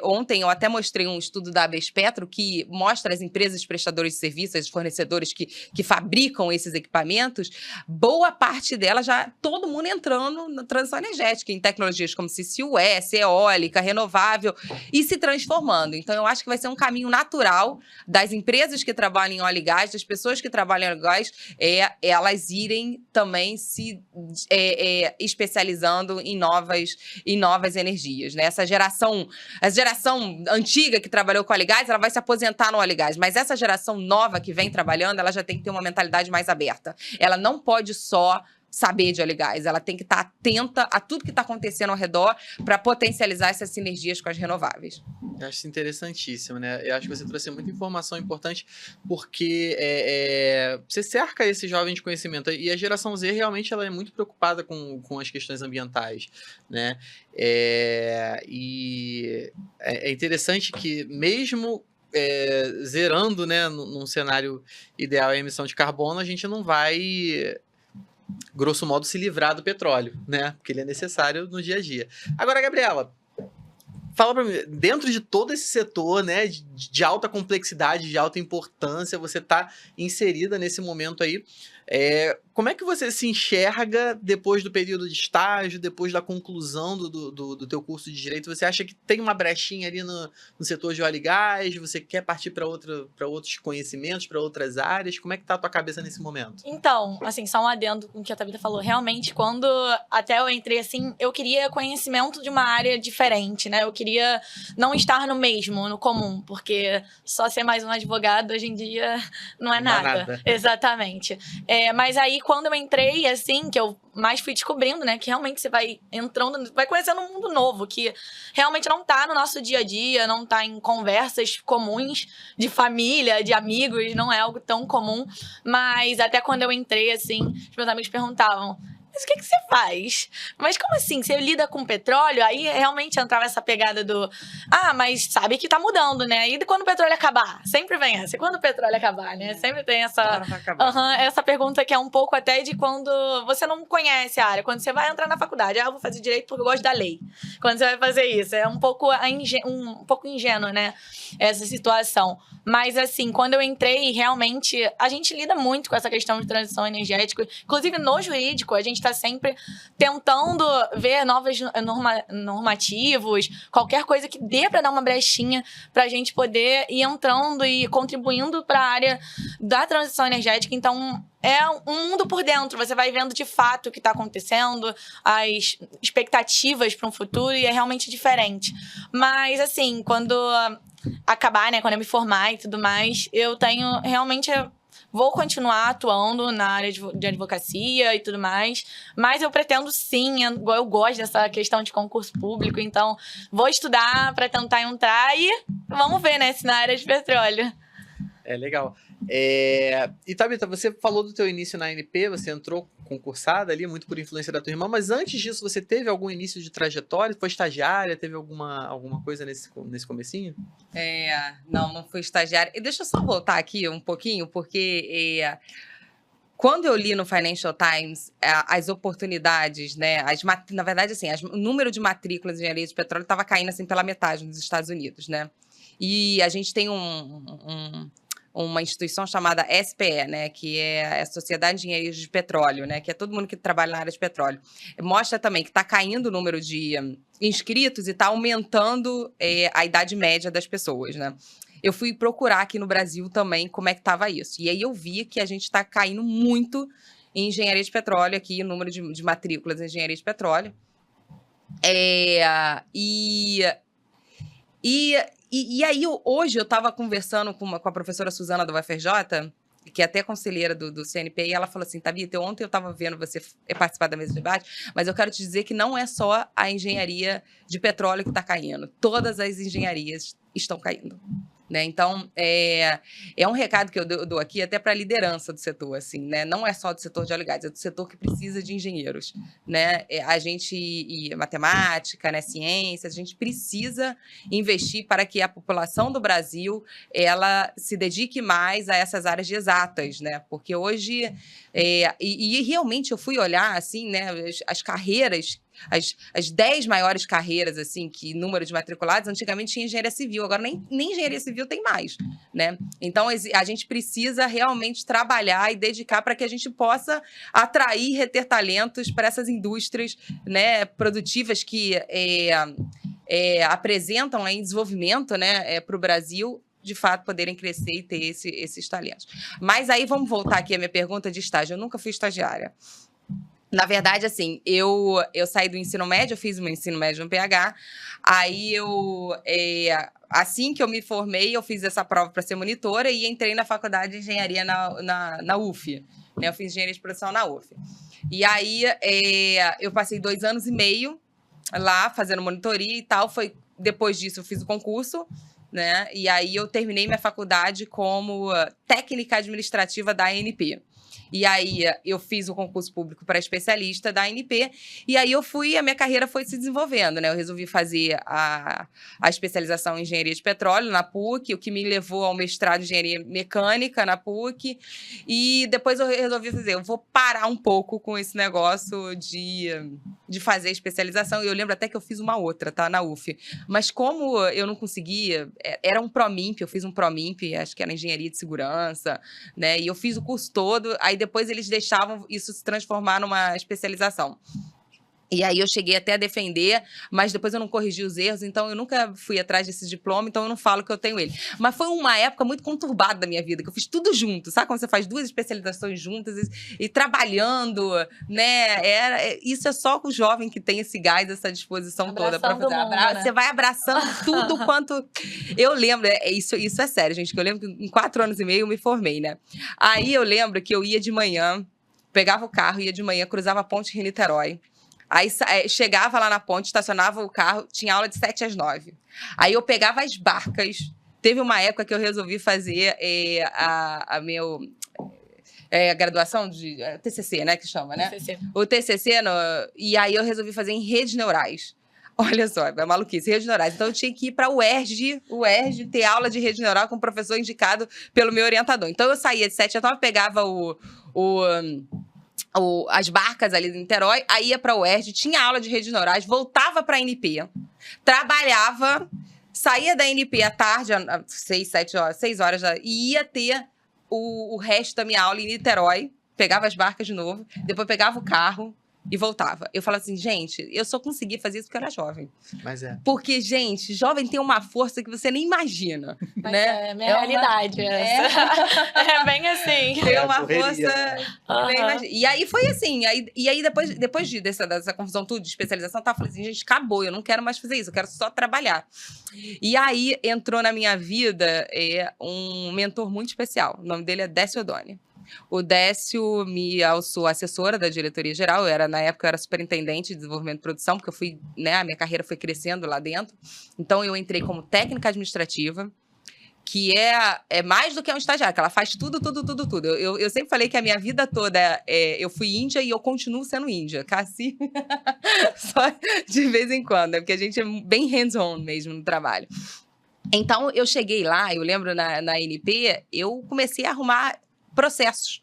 ontem eu até mostrei um estudo da ABS Petro que mostra as empresas prestadoras de serviços, os fornecedores que fabricam esses equipamentos, boa parte delas já, todo mundo entrando na transição energética, em tecnologias como CCUS, eólica, renovável, e se transformando. Então, eu acho que vai ser um caminho natural das empresas que trabalham em óleo e gás, das pessoas que trabalham em óleo e gás, elas irem também se especializando em novas energias. energias, né? A geração antiga que trabalhou com óleo e gás, ela vai se aposentar no óleo e gás, mas essa geração nova que vem trabalhando, ela já tem que ter uma mentalidade mais aberta. Ela não pode só saber de óleo e gás, ela tem que estar atenta a tudo que está acontecendo ao redor para potencializar essas sinergias com as renováveis. Eu acho isso interessantíssimo, né? Eu acho que você trouxe muita informação importante, porque você cerca esse jovem de conhecimento, e a geração Z realmente ela é muito preocupada com as questões ambientais, né? E é interessante que mesmo zerando, né, num cenário ideal a emissão de carbono, a gente não vai, grosso modo, se livrar do petróleo, né? Porque ele é necessário no dia a dia. Agora, Gabriela, fala pra mim, dentro de todo esse setor, né, de alta complexidade, de alta importância, você tá inserida nesse momento aí, como é que você se enxerga depois do período de estágio, depois da conclusão do teu curso de Direito? Você acha que tem uma brechinha ali no setor de óleo e gás? Você quer partir para outros conhecimentos, para outras áreas? Como é que tá a tua cabeça nesse momento? Então, assim, só um adendo com o que a Thabita falou. Realmente, quando até eu entrei, assim, eu queria conhecimento de uma área diferente, né? Eu queria não estar no mesmo, no comum, porque só ser mais um advogado hoje em dia não é nada. Exatamente. Mas aí, quando eu entrei, assim, que eu mais fui descobrindo, né, que realmente você vai entrando, vai conhecendo um mundo novo, que realmente não tá no nosso dia a dia, não tá em conversas comuns de família, de amigos, não é algo tão comum. Mas até quando eu entrei, assim, os meus amigos perguntavam: mas o que você faz? Mas como assim? Você lida com petróleo? Aí realmente entrava essa pegada do: mas sabe que tá mudando, né? E quando o petróleo acabar? Sempre vem essa. E quando o petróleo acabar, né? Sempre tem essa... essa pergunta que é um pouco até de quando você não conhece a área. Quando você vai entrar na faculdade: eu vou fazer direito porque eu gosto da lei. Quando você vai fazer isso, é um pouco ingênuo, né? Essa situação. Mas assim, quando eu entrei, realmente, a gente lida muito com essa questão de transição energética. Inclusive, no jurídico, a gente está sempre tentando ver novos normativos, qualquer coisa que dê para dar uma brechinha para a gente poder ir entrando e contribuindo para a área da transição energética. Então, é um mundo por dentro. Você vai vendo de fato o que está acontecendo, as expectativas para um futuro, e é realmente diferente. Mas, assim, quando acabar, né, quando eu me formar e tudo mais, eu tenho realmente... Vou continuar atuando na área de advocacia e tudo mais, mas eu pretendo sim, eu gosto dessa questão de concurso público, então vou estudar para tentar entrar e vamos ver, né, se na área de petróleo. Legal. E Thabita, você falou do teu início na ANP, você entrou concursada ali, muito por influência da tua irmã, mas antes disso você teve algum início de trajetória? Foi estagiária? Teve alguma coisa nesse comecinho? Não fui estagiária. E deixa eu só voltar aqui um pouquinho, porque quando eu li no Financial Times as oportunidades, né, na verdade, assim, o número de matrículas de engenharia de petróleo estava caindo assim pela metade nos Estados Unidos, né? E a gente tem uma instituição chamada SPE, né, que é a Sociedade de Engenheiros de Petróleo, né, que é todo mundo que trabalha na área de petróleo. Mostra também que está caindo o número de inscritos e está aumentando a idade média das pessoas, né. Eu fui procurar aqui no Brasil também como é que estava isso. E aí eu vi que a gente está caindo muito em engenharia de petróleo aqui, o número de matrículas em engenharia de petróleo. E aí, hoje, eu estava conversando com a professora Suzana do UFRJ, que é até conselheira do CNP, e ela falou assim: Thabita, ontem eu estava vendo você participar da mesa de debate, mas eu quero te dizer que não é só a engenharia de petróleo que está caindo, todas as engenharias estão caindo. Né? Então, é um recado que eu dou aqui até para a liderança do setor, assim, né? Não é só do setor de óleo e gás, é do setor que precisa de engenheiros, né? A gente, matemática, né, ciências, a gente precisa investir para que a população do Brasil ela se dedique mais a essas áreas de exatas, né? Porque hoje, e realmente eu fui olhar, assim, né, as carreiras, as 10 maiores carreiras, assim, que número de matriculados, antigamente tinha engenharia civil, agora nem engenharia civil tem mais, né? Então, a gente precisa realmente trabalhar e dedicar para que a gente possa atrair e reter talentos para essas indústrias, né, produtivas que apresentam aí desenvolvimento, né, para o Brasil, de fato, poderem crescer e ter esses talentos. Mas aí, vamos voltar aqui à minha pergunta de estágio. Eu nunca fui estagiária. Na verdade, assim, eu saí do ensino médio, eu fiz o meu ensino médio no PH, aí assim que eu me formei, eu fiz essa prova para ser monitora e entrei na faculdade de engenharia na UF, né? Eu fiz engenharia de produção na UF. E aí, eu passei 2 anos e meio lá, fazendo monitoria e tal, depois disso eu fiz o concurso, né? E aí eu terminei minha faculdade como técnica administrativa da ANP. E aí eu fiz o concurso público para especialista da ANP, e aí a minha carreira foi se desenvolvendo, né? Eu resolvi fazer a especialização em engenharia de petróleo na PUC, o que me levou ao mestrado em engenharia mecânica na PUC, e depois eu resolvi eu vou parar um pouco com esse negócio de fazer especialização, e eu lembro até que eu fiz uma outra, tá? Na UF. Mas como eu não conseguia, era um ProMimp, eu fiz um ProMimp, acho que era engenharia de segurança, né? E eu fiz o curso todo, aí depois eles deixavam isso se transformar numa especialização. E aí eu cheguei até a defender, mas depois eu não corrigi os erros, então eu nunca fui atrás desse diploma, então eu não falo que eu tenho ele. Mas foi uma época muito conturbada da minha vida, que eu fiz tudo junto, sabe? Quando você faz 2 especializações juntas e trabalhando, né? Isso é só com o jovem que tem esse gás, essa disposição toda para fazer. Né? Você vai abraçando tudo quanto... Eu lembro, isso é sério, gente, que eu lembro que em 4 anos e meio eu me formei, né? Aí eu lembro que eu ia de manhã, pegava o carro, ia de manhã, cruzava a ponte Rio-Niterói. Aí chegava lá na ponte, estacionava o carro, tinha aula de 7 às 9. Aí eu pegava as barcas. Teve uma época que eu resolvi fazer a graduação de TCC, né, que chama, né? TCC. O TCC, e aí eu resolvi fazer em redes neurais. Olha só, é maluquice, redes neurais. Então eu tinha que ir para o UERJ, ter aula de rede neural com o professor indicado pelo meu orientador. Então eu saía de 7 às 9, pegava as barcas ali de Niterói, aí ia para o UERJ, tinha aula de redes neurais, voltava para a ANP, trabalhava, saía da ANP à tarde, 6 horas, e ia ter o resto da minha aula em Niterói, pegava as barcas de novo, depois pegava o carro e voltava. Eu falava assim, gente, eu só consegui fazer isso porque eu era jovem. Mas Porque, gente, jovem tem uma força que você nem imagina, Mas né? É minha realidade essa. É bem assim. Tem uma correria. força... E aí foi assim, e aí depois dessa confusão tudo, de especialização, eu falei assim, gente, acabou, eu não quero mais fazer isso, eu quero só trabalhar. E aí entrou na minha vida um mentor muito especial, o nome dele é Décio Odoni. O Décio me alçou assessora da diretoria-geral, na época eu era superintendente de desenvolvimento de produção, porque eu fui, né, a minha carreira foi crescendo lá dentro. Então eu entrei como técnica administrativa, que é mais do que um estagiário, que ela faz tudo. Eu sempre falei que a minha vida toda eu fui índia e eu continuo sendo índia. Cassi, só de vez em quando, porque a gente é bem hands-on mesmo no trabalho. Então, eu cheguei lá, eu lembro na ANP, eu comecei a arrumar processos.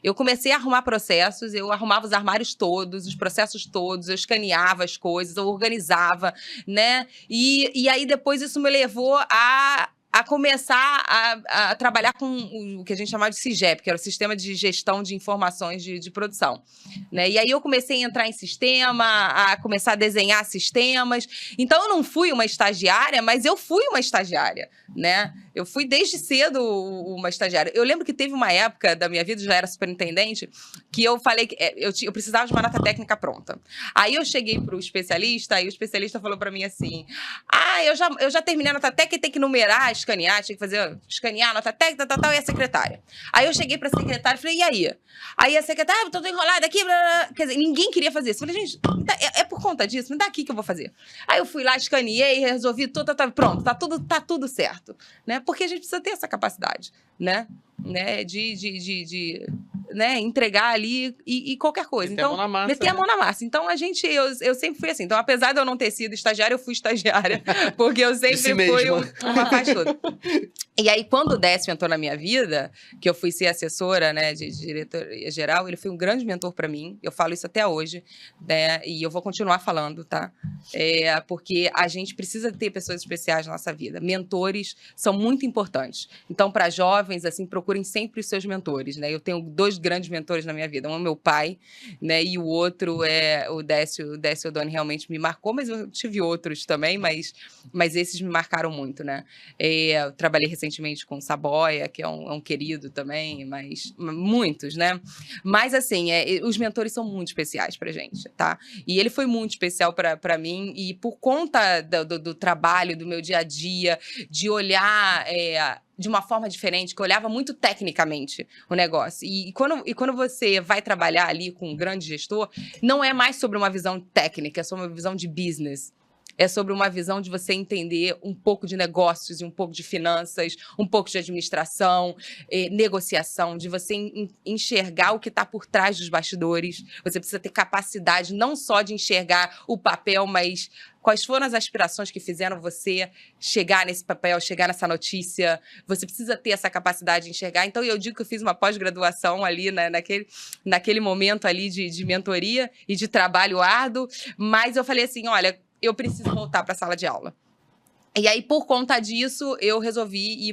Eu arrumava os armários todos, os processos todos, eu escaneava as coisas, eu organizava, né? E aí, depois, isso me levou a começar a trabalhar com o que a gente chamava de SIGEP, que era o Sistema de Gestão de Informações de Produção, né? E aí eu comecei a entrar em sistema, a começar a desenhar sistemas. Então, eu não fui uma estagiária, mas eu fui uma estagiária, né? Eu fui desde cedo uma estagiária. Eu lembro que teve uma época da minha vida, eu já era superintendente, que eu falei que eu precisava de uma nota técnica pronta. Aí eu cheguei para o especialista, e o especialista falou para mim assim, eu já terminei a nota técnica, tem que numerar, escanear, tinha que escanear a nota técnica, tal, e a secretária. Aí eu cheguei para a secretária e falei, e aí? Aí a secretária, tô enrolada aqui, blá, blá. Quer dizer, ninguém queria fazer isso. Eu falei, gente, é por conta disso, me dá aqui que eu vou fazer. Aí eu fui lá, escaneei, resolvi tudo, pronto, tá tudo certo, né? Porque a gente precisa ter essa capacidade, né? De entregar ali e qualquer coisa. Meter a mão na massa, meter a mão na massa. Então, eu sempre fui assim. Então, apesar de eu não ter sido estagiária, eu fui estagiária. Porque eu sempre si fui mesma. uma faz tudo. E aí, quando o Décio entrou na minha vida, que eu fui ser assessora, né, de diretoria geral, ele foi um grande mentor para mim. Eu falo isso até hoje, né? E eu vou continuar falando, tá? Porque a gente precisa ter pessoas especiais na nossa vida. Mentores são muito importantes. Então, para jovens, assim, procure procurem sempre os seus mentores, né? Eu tenho 2 grandes mentores na minha vida. Um é meu pai, né? E o outro é o Décio. O Décio Odoni realmente me marcou, mas eu tive outros também, mas esses me marcaram muito, né? Eu trabalhei recentemente com o Saboia, que é um querido também, mas muitos, né? Mas, assim, os mentores são muito especiais pra gente, tá? E ele foi muito especial pra mim, e por conta do trabalho, do meu dia a dia, de olhar de uma forma diferente, que eu olhava muito tecnicamente o negócio. E quando você vai trabalhar ali com um grande gestor, não é mais sobre uma visão técnica, é sobre uma visão de business. É sobre uma visão de você entender um pouco de negócios e um pouco de finanças, um pouco de administração, negociação, de você enxergar o que está por trás dos bastidores. Você precisa ter capacidade não só de enxergar o papel, mas quais foram as aspirações que fizeram você chegar nesse papel, chegar nessa notícia. Você precisa ter essa capacidade de enxergar. Então, eu digo que eu fiz uma pós-graduação ali, né, naquele momento ali de mentoria e de trabalho árduo, mas eu falei assim, olha, eu preciso voltar para a sala de aula. E aí, por conta disso, eu resolvi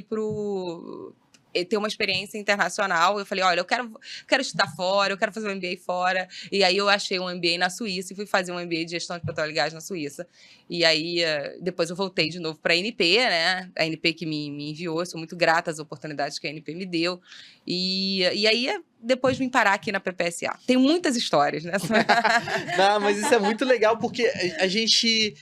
ter uma experiência internacional. Eu falei, olha, eu quero estudar fora, eu quero fazer um MBA fora. E aí, eu achei um MBA na Suíça e fui fazer um MBA de gestão de petróleo e gás na Suíça. E aí, depois eu voltei de novo para a ANP, né? A ANP que me enviou. Eu sou muito grata às oportunidades que a ANP me deu. E aí, depois vim parar aqui na PPSA. Tem muitas histórias, né? Não, mas isso é muito legal, porque a gente...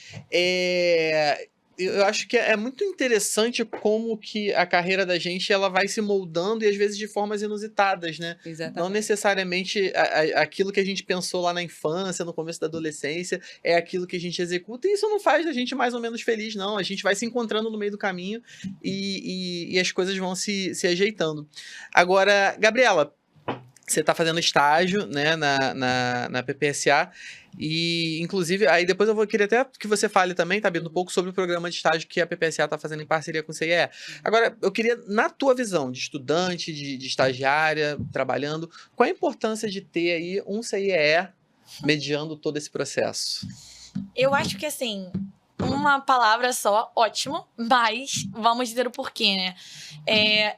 Eu acho que é muito interessante como que a carreira da gente ela vai se moldando e às vezes de formas inusitadas, né? Exatamente. Não necessariamente aquilo que a gente pensou lá na infância, no começo da adolescência, é aquilo que a gente executa, e isso não faz a gente mais ou menos feliz, não. A gente vai se encontrando no meio do caminho e as coisas vão se ajeitando. Agora, Gabriela, você está fazendo estágio, né, na PPSA, e inclusive, aí depois eu queria até que você fale também, Tabita, um pouco sobre o programa de estágio que a PPSA está fazendo em parceria com o CIE. Agora, eu queria, na tua visão de estudante, de estagiária, trabalhando, qual a importância de ter aí um CIE mediando todo esse processo? Eu acho que, assim, uma palavra só, ótimo, mas vamos dizer o porquê, né?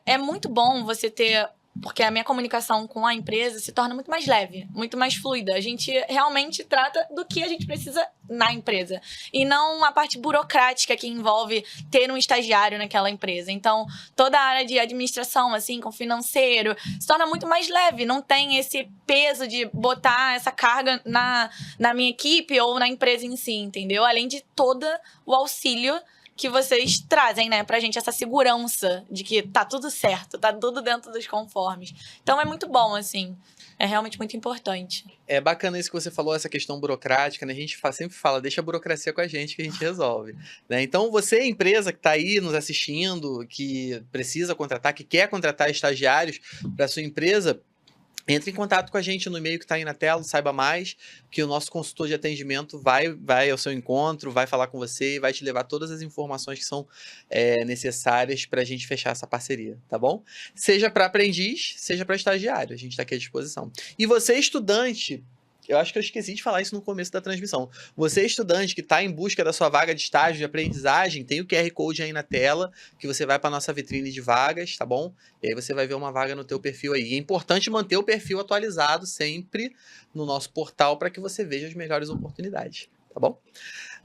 É muito bom você ter... Porque a minha comunicação com a empresa se torna muito mais leve, muito mais fluida. A gente realmente trata do que a gente precisa na empresa. E não a parte burocrática que envolve ter um estagiário naquela empresa. Então, toda a área de administração, assim, com financeiro, se torna muito mais leve. Não tem esse peso de botar essa carga na minha equipe ou na empresa em si, entendeu? Além de todo o auxílio que vocês trazem, né, pra gente, essa segurança de que tá tudo certo, tá tudo dentro dos conformes. Então é muito bom, assim, é realmente muito importante. É bacana isso que você falou, essa questão burocrática, né? A gente sempre fala, deixa a burocracia com a gente que a gente resolve, né? Então, você, empresa que tá aí nos assistindo, que precisa contratar, que quer contratar estagiários para sua empresa, entre em contato com a gente no e-mail que está aí na tela, saiba mais, que o nosso consultor de atendimento vai ao seu encontro, vai falar com você e vai te levar todas as informações que são necessárias para a gente fechar essa parceria, tá bom? Seja para aprendiz, seja para estagiário, a gente está aqui à disposição. E você, estudante, eu acho que eu esqueci de falar isso no começo da transmissão. Você, estudante que está em busca da sua vaga de estágio de aprendizagem, tem o QR Code aí na tela, que você vai para a nossa vitrine de vagas, tá bom? E aí você vai ver uma vaga no teu perfil aí. E é importante manter o perfil atualizado sempre no nosso portal para que você veja as melhores oportunidades, tá bom?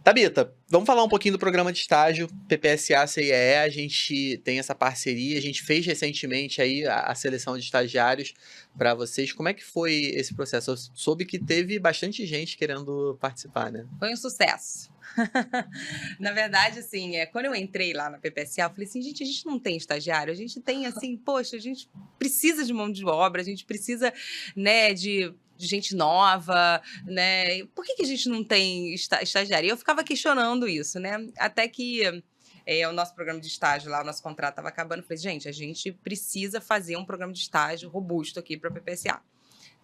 Tabita, vamos falar um pouquinho do programa de estágio PPSA-CIE. A gente tem essa parceria, a gente fez recentemente aí a seleção de estagiários para vocês. Como é que foi esse processo? Eu soube que teve bastante gente querendo participar, né? Foi um sucesso. Na verdade, assim, quando eu entrei lá na PPSA, eu falei assim, gente, a gente não tem estagiário, a gente tem, assim, poxa, a gente precisa de mão de obra, a gente precisa, né, de gente nova, né? Por que a gente não tem estagiário? E eu ficava questionando isso, né? Até que o nosso programa de estágio lá, o nosso contrato estava acabando. Eu falei, gente, a gente precisa fazer um programa de estágio robusto aqui para a PPSA,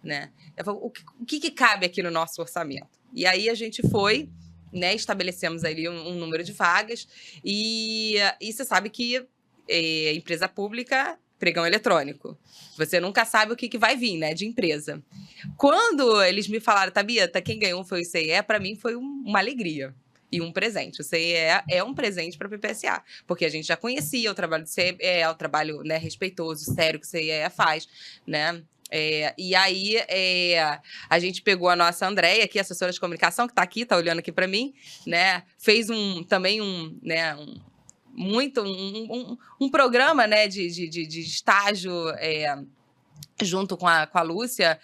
né? Eu falei, o que cabe aqui no nosso orçamento? E aí a gente foi, né? Estabelecemos ali um número de vagas e você sabe que empresa pública... Pregão eletrônico. Você nunca sabe o que vai vir, né, de empresa. Quando eles me falaram, Tabita, quem ganhou foi o CIE, para mim foi uma alegria. e um presente. O CIE é um presente para a PPSA, porque a gente já conhecia o trabalho do CIE, o trabalho, né, respeitoso, sério que o CIE faz, né? E aí, a gente pegou a nossa Andréia, aqui, assessora de comunicação, que está aqui, está olhando aqui para mim, né? Fez também um programa, né, de estágio junto com a Lúcia,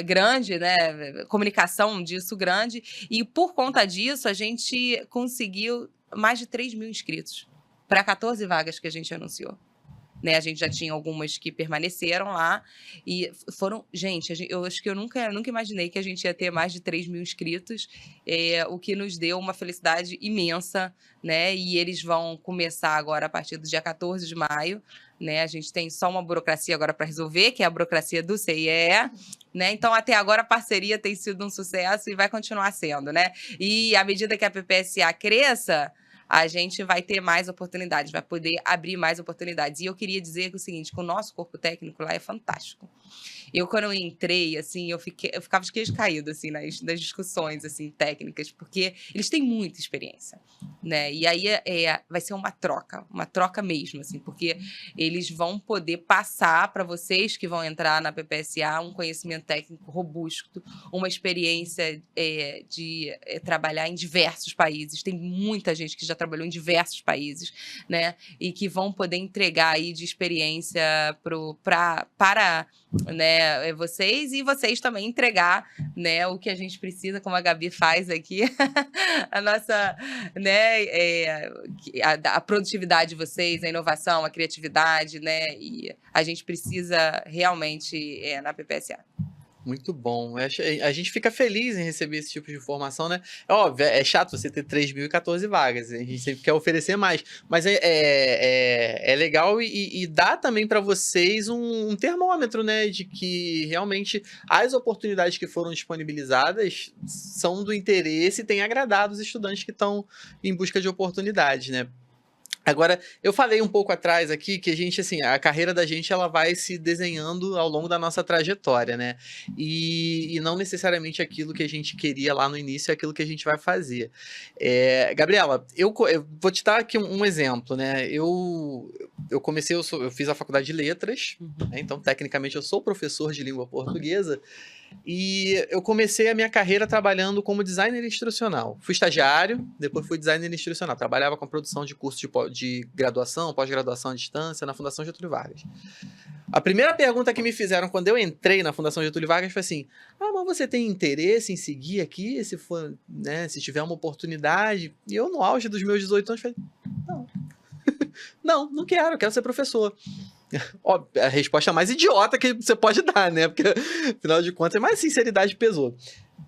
grande, né, comunicação disso grande, e por conta disso a gente conseguiu mais de 3 mil inscritos para 14 vagas que a gente anunciou. Né, a gente já tinha algumas que permaneceram lá e foram... Gente, eu acho que eu nunca imaginei que a gente ia ter mais de 3 mil inscritos, o que nos deu uma felicidade imensa, né? E eles vão começar agora a partir do dia 14 de maio, né? A gente tem só uma burocracia agora para resolver, que é a burocracia do CIE, né? Então, até agora, a parceria tem sido um sucesso e vai continuar sendo, né? E à medida que a PPSA cresça, a gente vai ter mais oportunidades, vai poder abrir mais oportunidades. E eu queria dizer que o seguinte, que o nosso corpo técnico lá é fantástico. Quando eu entrei, assim, eu ficava de queixo caído, assim, nas discussões, assim, técnicas, porque eles têm muita experiência, né? E aí vai ser uma troca mesmo, assim, porque eles vão poder passar para vocês que vão entrar na PPSA um conhecimento técnico robusto, uma experiência de trabalhar em diversos países. Tem muita gente que já trabalhou em diversos países, né? E que vão poder entregar aí de experiência para né, vocês, e vocês também entregar, né, o que a gente precisa, como a Gabi faz aqui, a nossa, né, a produtividade de vocês, a inovação, a criatividade, né, e a gente precisa realmente na PPSA. Muito bom. A gente fica feliz em receber esse tipo de informação, né? É óbvio, é chato você ter 3.014 vagas. A gente sempre quer oferecer mais. Mas é legal e dá também para vocês um termômetro, né? De que realmente as oportunidades que foram disponibilizadas são do interesse e têm agradado os estudantes que estão em busca de oportunidades, né? Agora, eu falei um pouco atrás aqui que a gente, assim, a carreira da gente, ela vai se desenhando ao longo da nossa trajetória, né? E não necessariamente aquilo que a gente queria lá no início é aquilo que a gente vai fazer. Gabriela, eu vou te dar aqui um exemplo, né? Eu comecei, eu fiz a faculdade de letras, né? Então, tecnicamente, eu sou professor de língua portuguesa, e eu comecei a minha carreira trabalhando como designer instrucional. Fui estagiário, depois fui designer instrucional. Trabalhava com a produção de cursos de graduação, pós-graduação à distância na Fundação Getúlio Vargas. A primeira pergunta que me fizeram quando eu entrei na Fundação Getúlio Vargas foi assim: mas você tem interesse em seguir aqui, se for, né, se tiver uma oportunidade? E eu, no auge dos meus 18 anos, falei: não. não quero, eu quero ser professor. Ó, a resposta mais idiota que você pode dar, né? Porque, afinal de contas, mais sinceridade pesou.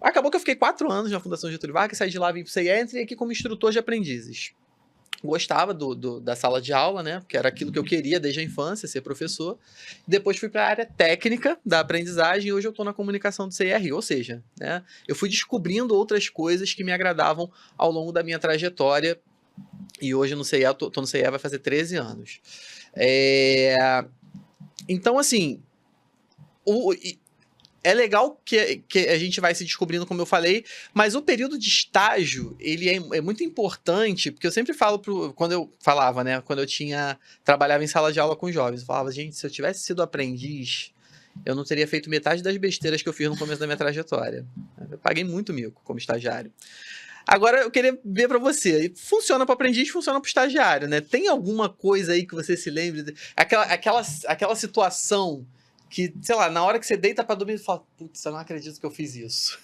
Acabou que eu fiquei 4 anos na Fundação Getúlio Vargas, saí de lá, vim pro CIE, entrei aqui como instrutor de aprendizes. Gostava da sala de aula, né? Porque era aquilo que eu queria desde a infância, ser professor. Depois fui para a área técnica da aprendizagem e hoje eu estou na comunicação do CIR. Ou seja, né, eu fui descobrindo outras coisas que me agradavam ao longo da minha trajetória. E hoje no CIE, tô no CIE vai fazer 13 anos. Então, assim, é legal que a gente vai se descobrindo, como eu falei, mas o período de estágio, ele é muito importante, porque eu sempre falo, quando eu falava, né, quando eu trabalhava em sala de aula com jovens, eu falava: gente, se eu tivesse sido aprendiz, eu não teria feito metade das besteiras que eu fiz no começo da minha trajetória. Eu paguei muito mico como estagiário. Agora, eu queria ver para você. Funciona para aprendiz, funciona para estagiário, né? Tem alguma coisa aí que você se lembre? Aquela situação que, sei lá, na hora que você deita para dormir, você fala: putz, eu não acredito que eu fiz isso.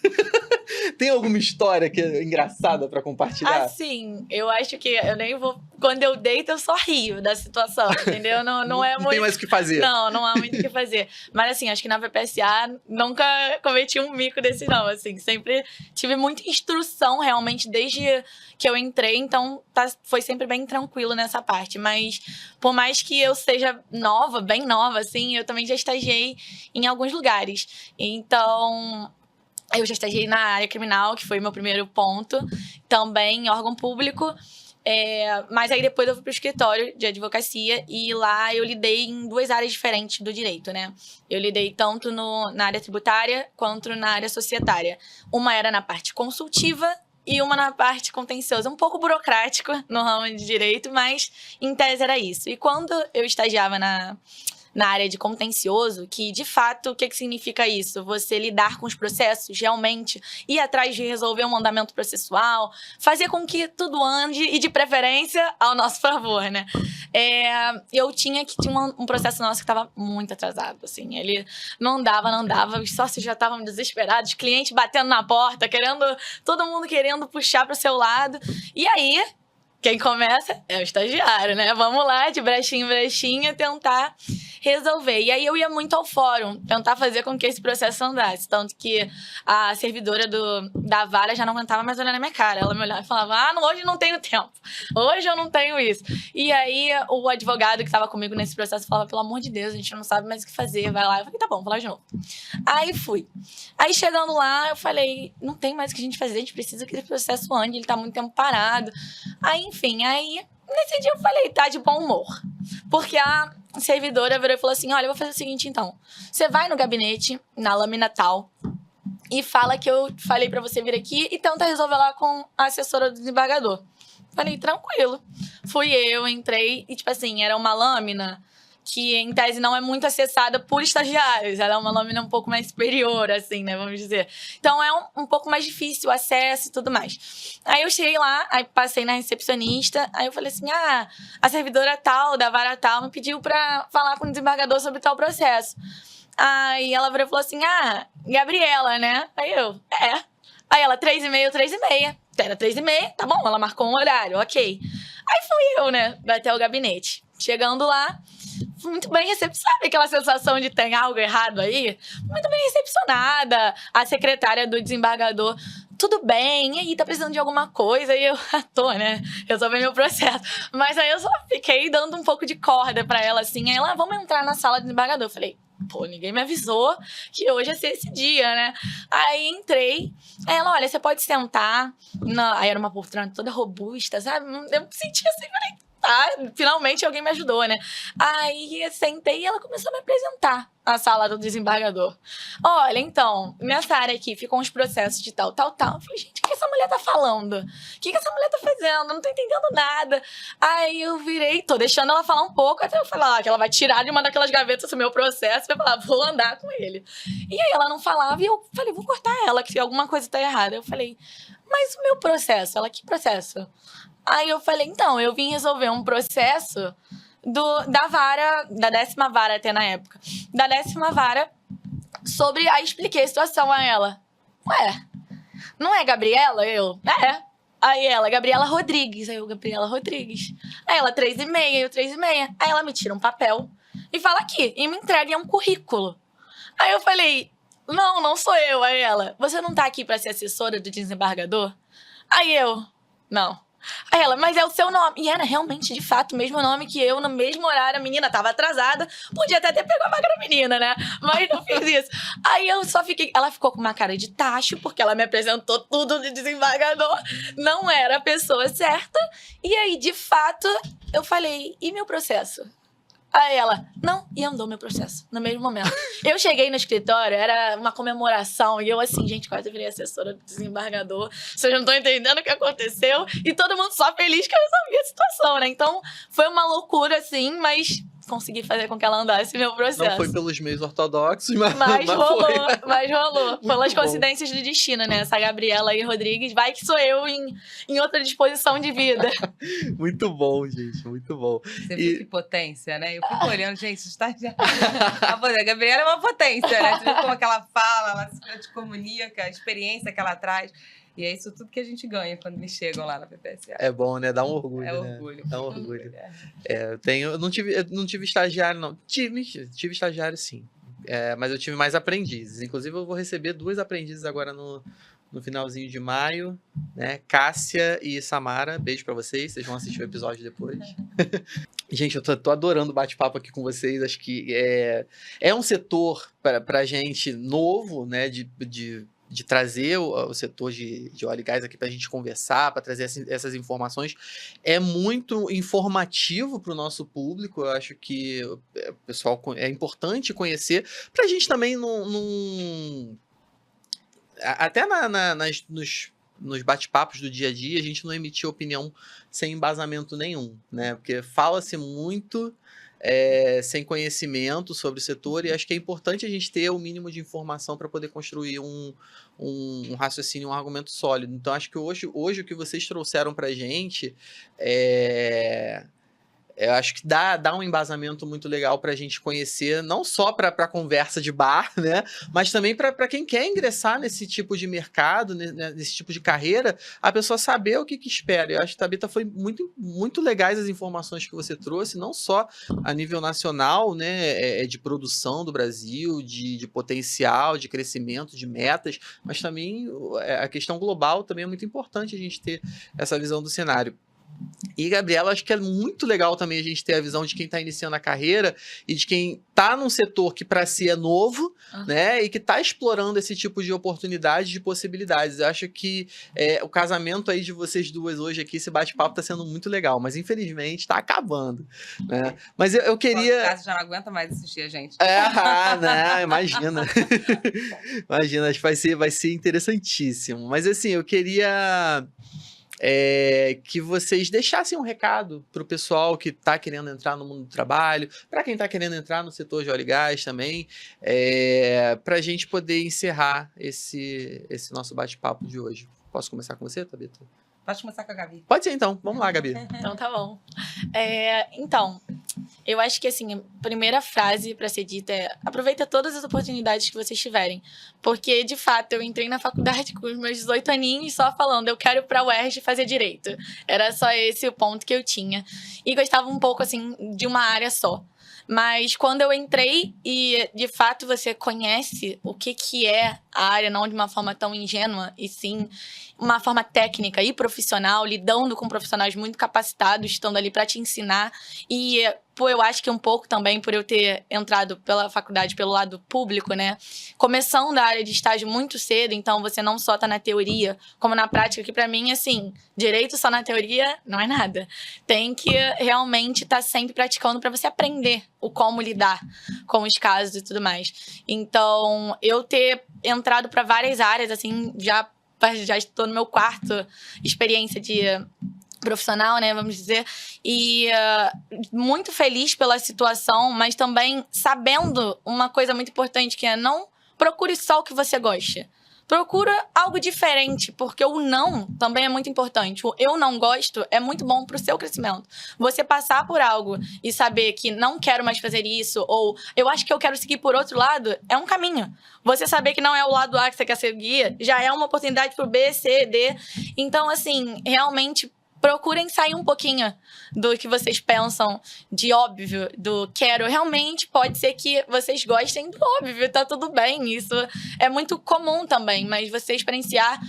Tem alguma história que é engraçada para compartilhar? Assim, eu acho que eu nem vou... Quando eu deito, eu só rio da situação, entendeu? Não é muito... Não tem mais o que fazer. Não há muito o que fazer. Mas, assim, acho que na PPSA nunca cometi um mico desse, não. Assim, sempre tive muita instrução, realmente, desde que eu entrei. Então, foi sempre bem tranquilo nessa parte. Mas, por mais que eu seja nova, bem nova, assim, eu também já estagiei em alguns lugares. Então... eu já estagiei na área criminal, que foi meu primeiro ponto, também em órgão público, mas aí depois eu fui para o escritório de advocacia e lá eu lidei em 2 áreas diferentes do direito, né? Eu lidei tanto na área tributária quanto na área societária. Uma era na parte consultiva e uma na parte contenciosa. Um pouco burocrático no ramo de direito, mas em tese era isso. E quando eu estagiava na área de contencioso, que de fato, o que significa isso? Você lidar com os processos, realmente ir atrás de resolver um andamento processual, fazer com que tudo ande e, de preferência, ao nosso favor, né? Eu tinha um processo nosso que estava muito atrasado, assim, ele não dava, os sócios já estavam desesperados, cliente batendo na porta, todo mundo querendo puxar para o seu lado, e aí quem começa é o estagiário, né? Vamos lá, de brechinha em brechinha, tentar resolver. E aí eu ia muito ao fórum, tentar fazer com que esse processo andasse. Tanto que a servidora da vara já não aguentava mais olhar na minha cara. Ela me olhava e falava, hoje não tenho tempo. Hoje eu não tenho isso. E aí o advogado que estava comigo nesse processo falava, pelo amor de Deus, a gente não sabe mais o que fazer. Vai lá. Eu falei, tá bom, vou lá de novo. Aí fui. Aí chegando lá, eu falei, não tem mais o que a gente fazer, a gente precisa que esse processo ande, ele tá muito tempo parado. Aí, enfim, nesse dia eu falei, tá de bom humor. Porque a servidora virou e falou assim, olha, eu vou fazer o seguinte então, você vai no gabinete, na lâmina tal, e fala que eu falei pra você vir aqui e tenta resolver lá com a assessora do desembargador. Falei, tranquilo. Fui eu, entrei e, tipo assim, era uma lâmina que, em tese, não é muito acessada por estagiários. Ela é uma lâmina um pouco mais superior, assim, né, vamos dizer. Então, é um pouco mais difícil o acesso e tudo mais. Aí eu cheguei lá, aí passei na recepcionista, aí eu falei assim, a servidora tal, da vara tal, me pediu pra falar com o desembargador sobre tal processo. Aí ela virou e falou assim, Gabriela, né? Aí eu, Aí ela, 3h30, 3h30. Era 3h30, tá bom, ela marcou um horário, ok. Aí fui eu, né, até o gabinete. Chegando lá, muito bem recepcionada. Sabe aquela sensação de tem algo errado aí? Muito bem recepcionada. A secretária do desembargador, tudo bem, e aí, tá precisando de alguma coisa? E eu, tô, né, resolvi meu processo. Mas aí eu só fiquei dando um pouco de corda pra ela, assim. Aí ela, vamos entrar na sala do desembargador. Eu falei, pô, ninguém me avisou que hoje ia ser esse dia, né? Aí entrei, aí ela, olha, você pode sentar. Aí era uma poltrona toda robusta, sabe? Eu me senti assim, falei, finalmente alguém me ajudou, né? Aí eu sentei e ela começou a me apresentar a sala do desembargador. Olha, então, nessa área aqui ficam uns processos de tal. Eu falei, gente, o que essa mulher tá falando? O que essa mulher tá fazendo? Eu não tô entendendo nada. Aí eu virei, tô deixando ela falar um pouco, até eu falar que ela vai tirar de uma daquelas gavetas o meu processo e vai falar, vou andar com ele. E aí ela não falava e eu falei, vou cortar ela, que alguma coisa tá errada. Eu falei, mas o meu processo? Ela, que processo? Aí eu falei, então, eu vim resolver um processo da vara, da 10ª vara até na época, da 10ª vara, sobre, aí expliquei a situação a ela. Ué, não é Gabriela? Eu, Aí ela, Gabriela Rodrigues. Aí eu, Gabriela Rodrigues. Aí ela, 3h30, eu, 3h30. Aí ela me tira um papel e fala aqui, e me entrega um currículo. Aí eu falei, não sou eu. Aí ela, você não tá aqui pra ser assessora do desembargador? Aí eu, não. Aí ela, mas é o seu nome. E era realmente, de fato, o mesmo nome que eu, no mesmo horário. A menina tava atrasada. Podia até ter pego a vaga da menina, né? Mas não fiz isso. Aí eu só fiquei... Ela ficou com uma cara de tacho, porque ela me apresentou tudo de desembargador. Não era a pessoa certa. E aí, de fato, eu falei, e meu processo? Aí ela, não, e andou meu processo, no mesmo momento. Eu cheguei no escritório, era uma comemoração, e eu assim, gente, quase virei assessora do desembargador, vocês não estão entendendo o que aconteceu, e todo mundo só feliz que eu resolvi a situação, né? Então, foi uma loucura, assim, mas consegui fazer com que ela andasse meu processo. Não foi pelos meios ortodoxos, mas rolou. Pelas Muito bom. Coincidências do destino, né? Essa Gabriela aí Rodrigues, vai que sou eu em outra disposição de vida. Muito bom, gente, muito bom. Você viu que potência, né? Eu fico olhando, gente, estagiário. A Gabriela é uma potência, né? Você viu como que ela fala, ela te comunica, a experiência que ela traz. E é isso tudo que a gente ganha quando eles chegam lá na PPSA. É bom, né? Dá um orgulho, É né? orgulho. Dá um orgulho. Eu não tive estagiário, não. Tive estagiário, sim. Mas eu tive mais aprendizes. Inclusive, eu vou receber 2 aprendizes agora no finalzinho de maio, né? Cássia e Samara. Beijo pra vocês. Vocês vão assistir o episódio depois. Gente, eu tô adorando o bate-papo aqui com vocês. Acho que é um setor pra gente novo, né? De trazer o setor de óleo e gás aqui para a gente conversar, para trazer essas informações. É muito informativo para o nosso público. Eu acho que o pessoal é importante conhecer, para a gente também até nos nos bate-papos do dia a dia, a gente não emitir opinião sem embasamento nenhum, né? Porque fala-se muito sem conhecimento sobre o setor, e acho que é importante a gente ter o mínimo de informação para poder construir um raciocínio, um argumento sólido. Então, acho que hoje o que vocês trouxeram para a gente eu acho que dá um embasamento muito legal para a gente conhecer, não só para conversa de bar, né? Mas também para quem quer ingressar nesse tipo de mercado, nesse tipo de carreira, a pessoa saber o que espera. Eu acho que, Thabita, foi muito, muito legais as informações que você trouxe, não só a nível nacional, né? De produção do Brasil, de potencial, de crescimento, de metas, mas também a questão global também é muito importante a gente ter essa visão do cenário. E, Gabriela, acho que é muito legal também a gente ter a visão de quem está iniciando a carreira e de quem está num setor que para si é novo, né? E que está explorando esse tipo de oportunidades, de possibilidades. Eu acho que o casamento aí de vocês duas hoje aqui, esse bate-papo está sendo muito legal, mas infelizmente está acabando, né? Mas eu queria... O caso já não aguenta mais assistir a gente. Não, imagina. Imagina, acho que vai ser interessantíssimo. Mas assim, eu queria... que vocês deixassem um recado para o pessoal que está querendo entrar no mundo do trabalho, para quem está querendo entrar no setor de óleo e gás também, para a gente poder encerrar esse nosso bate-papo de hoje. Posso começar com você, Thabita? Pode começar com a Gabi. Pode ser, então. Vamos lá, Gabi. Então, tá bom. Então, eu acho que, assim, a primeira frase para ser dita é: aproveita todas as oportunidades que vocês tiverem. Porque, de fato, eu entrei na faculdade com os meus 18 aninhos só falando, eu quero ir pra UERJ fazer Direito. Era só esse o ponto que eu tinha. E gostava um pouco, assim, de uma área só. Mas quando eu entrei e, de fato, você conhece o que é a área, não de uma forma tão ingênua, e sim uma forma técnica e profissional, lidando com profissionais muito capacitados, estando ali para te ensinar. E eu acho que um pouco também por eu ter entrado pela faculdade pelo lado público, né? Começando a área de estágio muito cedo, então você não só tá na teoria, como na prática, que para mim, assim, direito só na teoria não é nada. Tem que realmente estar sempre praticando para você aprender o como lidar com os casos e tudo mais. Então, eu ter entrado para várias áreas, assim, já estou no meu quarto experiência de profissional, né, vamos dizer, e muito feliz pela situação, mas também sabendo uma coisa muito importante, que é: não procure só o que você gosta. Procura algo diferente, porque o não também é muito importante. O eu não gosto é muito bom pro seu crescimento. Você passar por algo e saber que não quero mais fazer isso, ou eu acho que eu quero seguir por outro lado, é um caminho. Você saber que não é o lado A que você quer seguir, já é uma oportunidade pro B, C, D. Então, assim, realmente procurem sair um pouquinho do que vocês pensam de óbvio, do quero. Realmente pode ser que vocês gostem do óbvio, tá tudo bem. Isso é muito comum também, mas você experienciar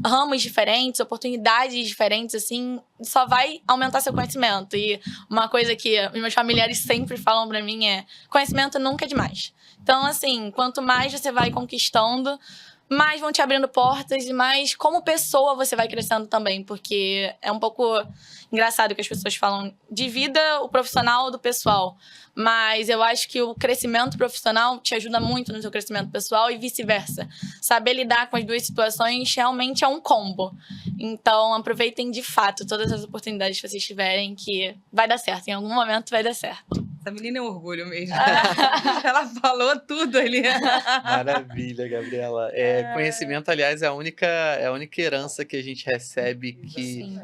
ramos diferentes, oportunidades diferentes, assim, só vai aumentar seu conhecimento. E uma coisa que os meus familiares sempre falam pra mim é: conhecimento nunca é demais. Então, assim, quanto mais você vai conquistando, mais vão te abrindo portas e mais como pessoa você vai crescendo também, porque é um pouco engraçado que as pessoas falam divida o profissional do pessoal, mas eu acho que o crescimento profissional te ajuda muito no seu crescimento pessoal e vice-versa. Saber lidar com as duas situações realmente é um combo. Então, aproveitem de fato todas as oportunidades que vocês tiverem, que vai dar certo, em algum momento vai dar certo. Essa menina é um orgulho mesmo. Ela falou tudo ali. Maravilha, Gabriela. Conhecimento, aliás, é a única herança que a gente recebe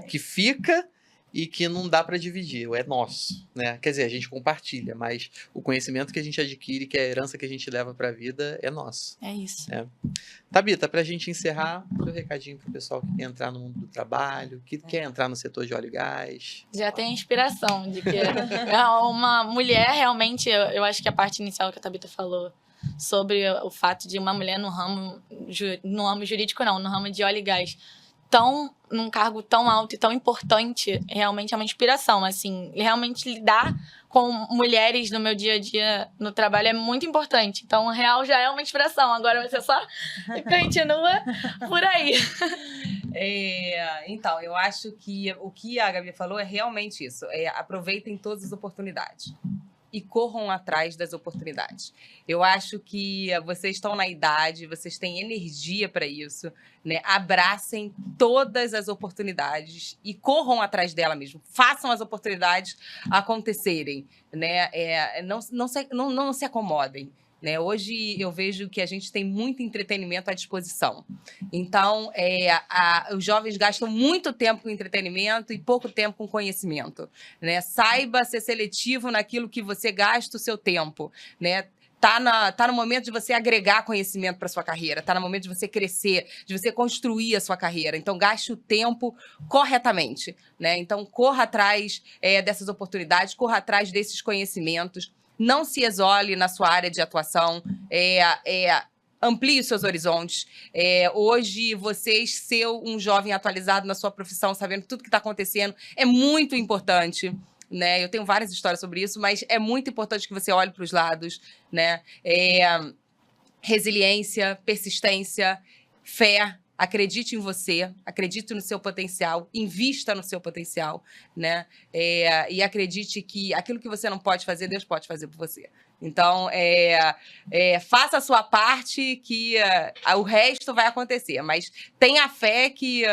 que fica e que não dá para dividir, é nosso, né? Quer dizer, a gente compartilha, mas o conhecimento que a gente adquire, que é a herança que a gente leva para a vida, é nosso. É isso. Thabita, para a gente encerrar, um recadinho para o pessoal que quer entrar no mundo do trabalho, que quer entrar no setor de óleo e gás. Já tem a inspiração de que uma mulher realmente, eu acho que a parte inicial que a Thabita falou sobre o fato de uma mulher no ramo jurídico não, no ramo de óleo e gás, num cargo tão alto e tão importante, realmente é uma inspiração, assim, realmente lidar com mulheres no meu dia a dia no trabalho é muito importante, então o real já é uma inspiração, agora você só continua por aí. Então, eu acho que o que a Gabi falou é realmente isso, aproveitem todas as oportunidades. e corram atrás das oportunidades. Eu acho que vocês estão na idade, vocês têm energia para isso, né? Abracem todas as oportunidades e corram atrás dela mesmo. Façam as oportunidades acontecerem, né? Não se acomodem. Né? Hoje eu vejo que a gente tem muito entretenimento à disposição. Então, os jovens gastam muito tempo com entretenimento e pouco tempo com conhecimento. Né? Saiba ser seletivo naquilo que você gasta o seu tempo. Né? Tá no momento de você agregar conhecimento para sua carreira, tá no momento de você crescer, de você construir a sua carreira. Então, gaste o tempo corretamente. Né? Então, corra atrás dessas oportunidades, corra atrás desses conhecimentos. Não se isole na sua área de atuação, amplie os seus horizontes. Hoje, vocês ser um jovem atualizado na sua profissão, sabendo tudo que está acontecendo, é muito importante. Né? Eu tenho várias histórias sobre isso, mas é muito importante que você olhe para os lados. Né? Resiliência, persistência, fé. Acredite em você, acredite no seu potencial, invista no seu potencial, né? E acredite que aquilo que você não pode fazer, Deus pode fazer por você. Então, faça a sua parte que o resto vai acontecer, mas tenha fé que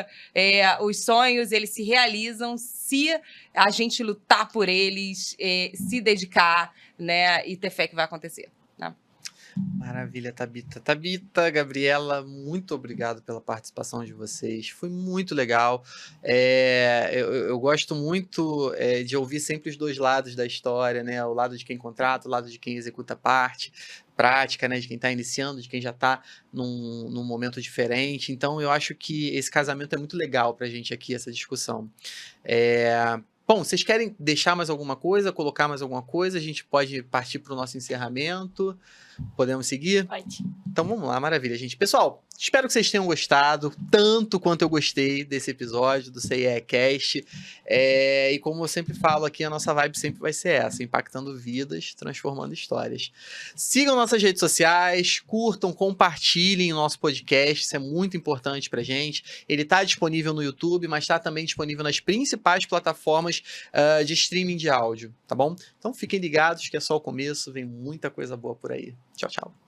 os sonhos, eles se realizam se a gente lutar por eles, se dedicar, né? E ter fé que vai acontecer. Né? Maravilha, Thabita. Thabita, Gabriela, muito obrigado pela participação de vocês. Foi muito legal. Eu gosto muito de ouvir sempre os dois lados da história, né? O lado de quem contrata, o lado de quem executa a parte prática, né? De quem está iniciando, de quem já está num momento diferente. Então, eu acho que esse casamento é muito legal para a gente aqui, essa discussão. Bom, vocês querem deixar mais alguma coisa, colocar mais alguma coisa? A gente pode partir para o nosso encerramento. Podemos seguir? Pode. Então vamos lá, maravilha, gente. Pessoal, espero que vocês tenham gostado, tanto quanto eu gostei desse episódio do CIEcast. E como eu sempre falo aqui, a nossa vibe sempre vai ser essa, impactando vidas, transformando histórias. Sigam nossas redes sociais, curtam, compartilhem o nosso podcast, isso é muito importante pra gente. Ele está disponível no YouTube, mas está também disponível nas principais plataformas de streaming de áudio, tá bom? Então fiquem ligados que é só o começo, vem muita coisa boa por aí. Tchau, tchau.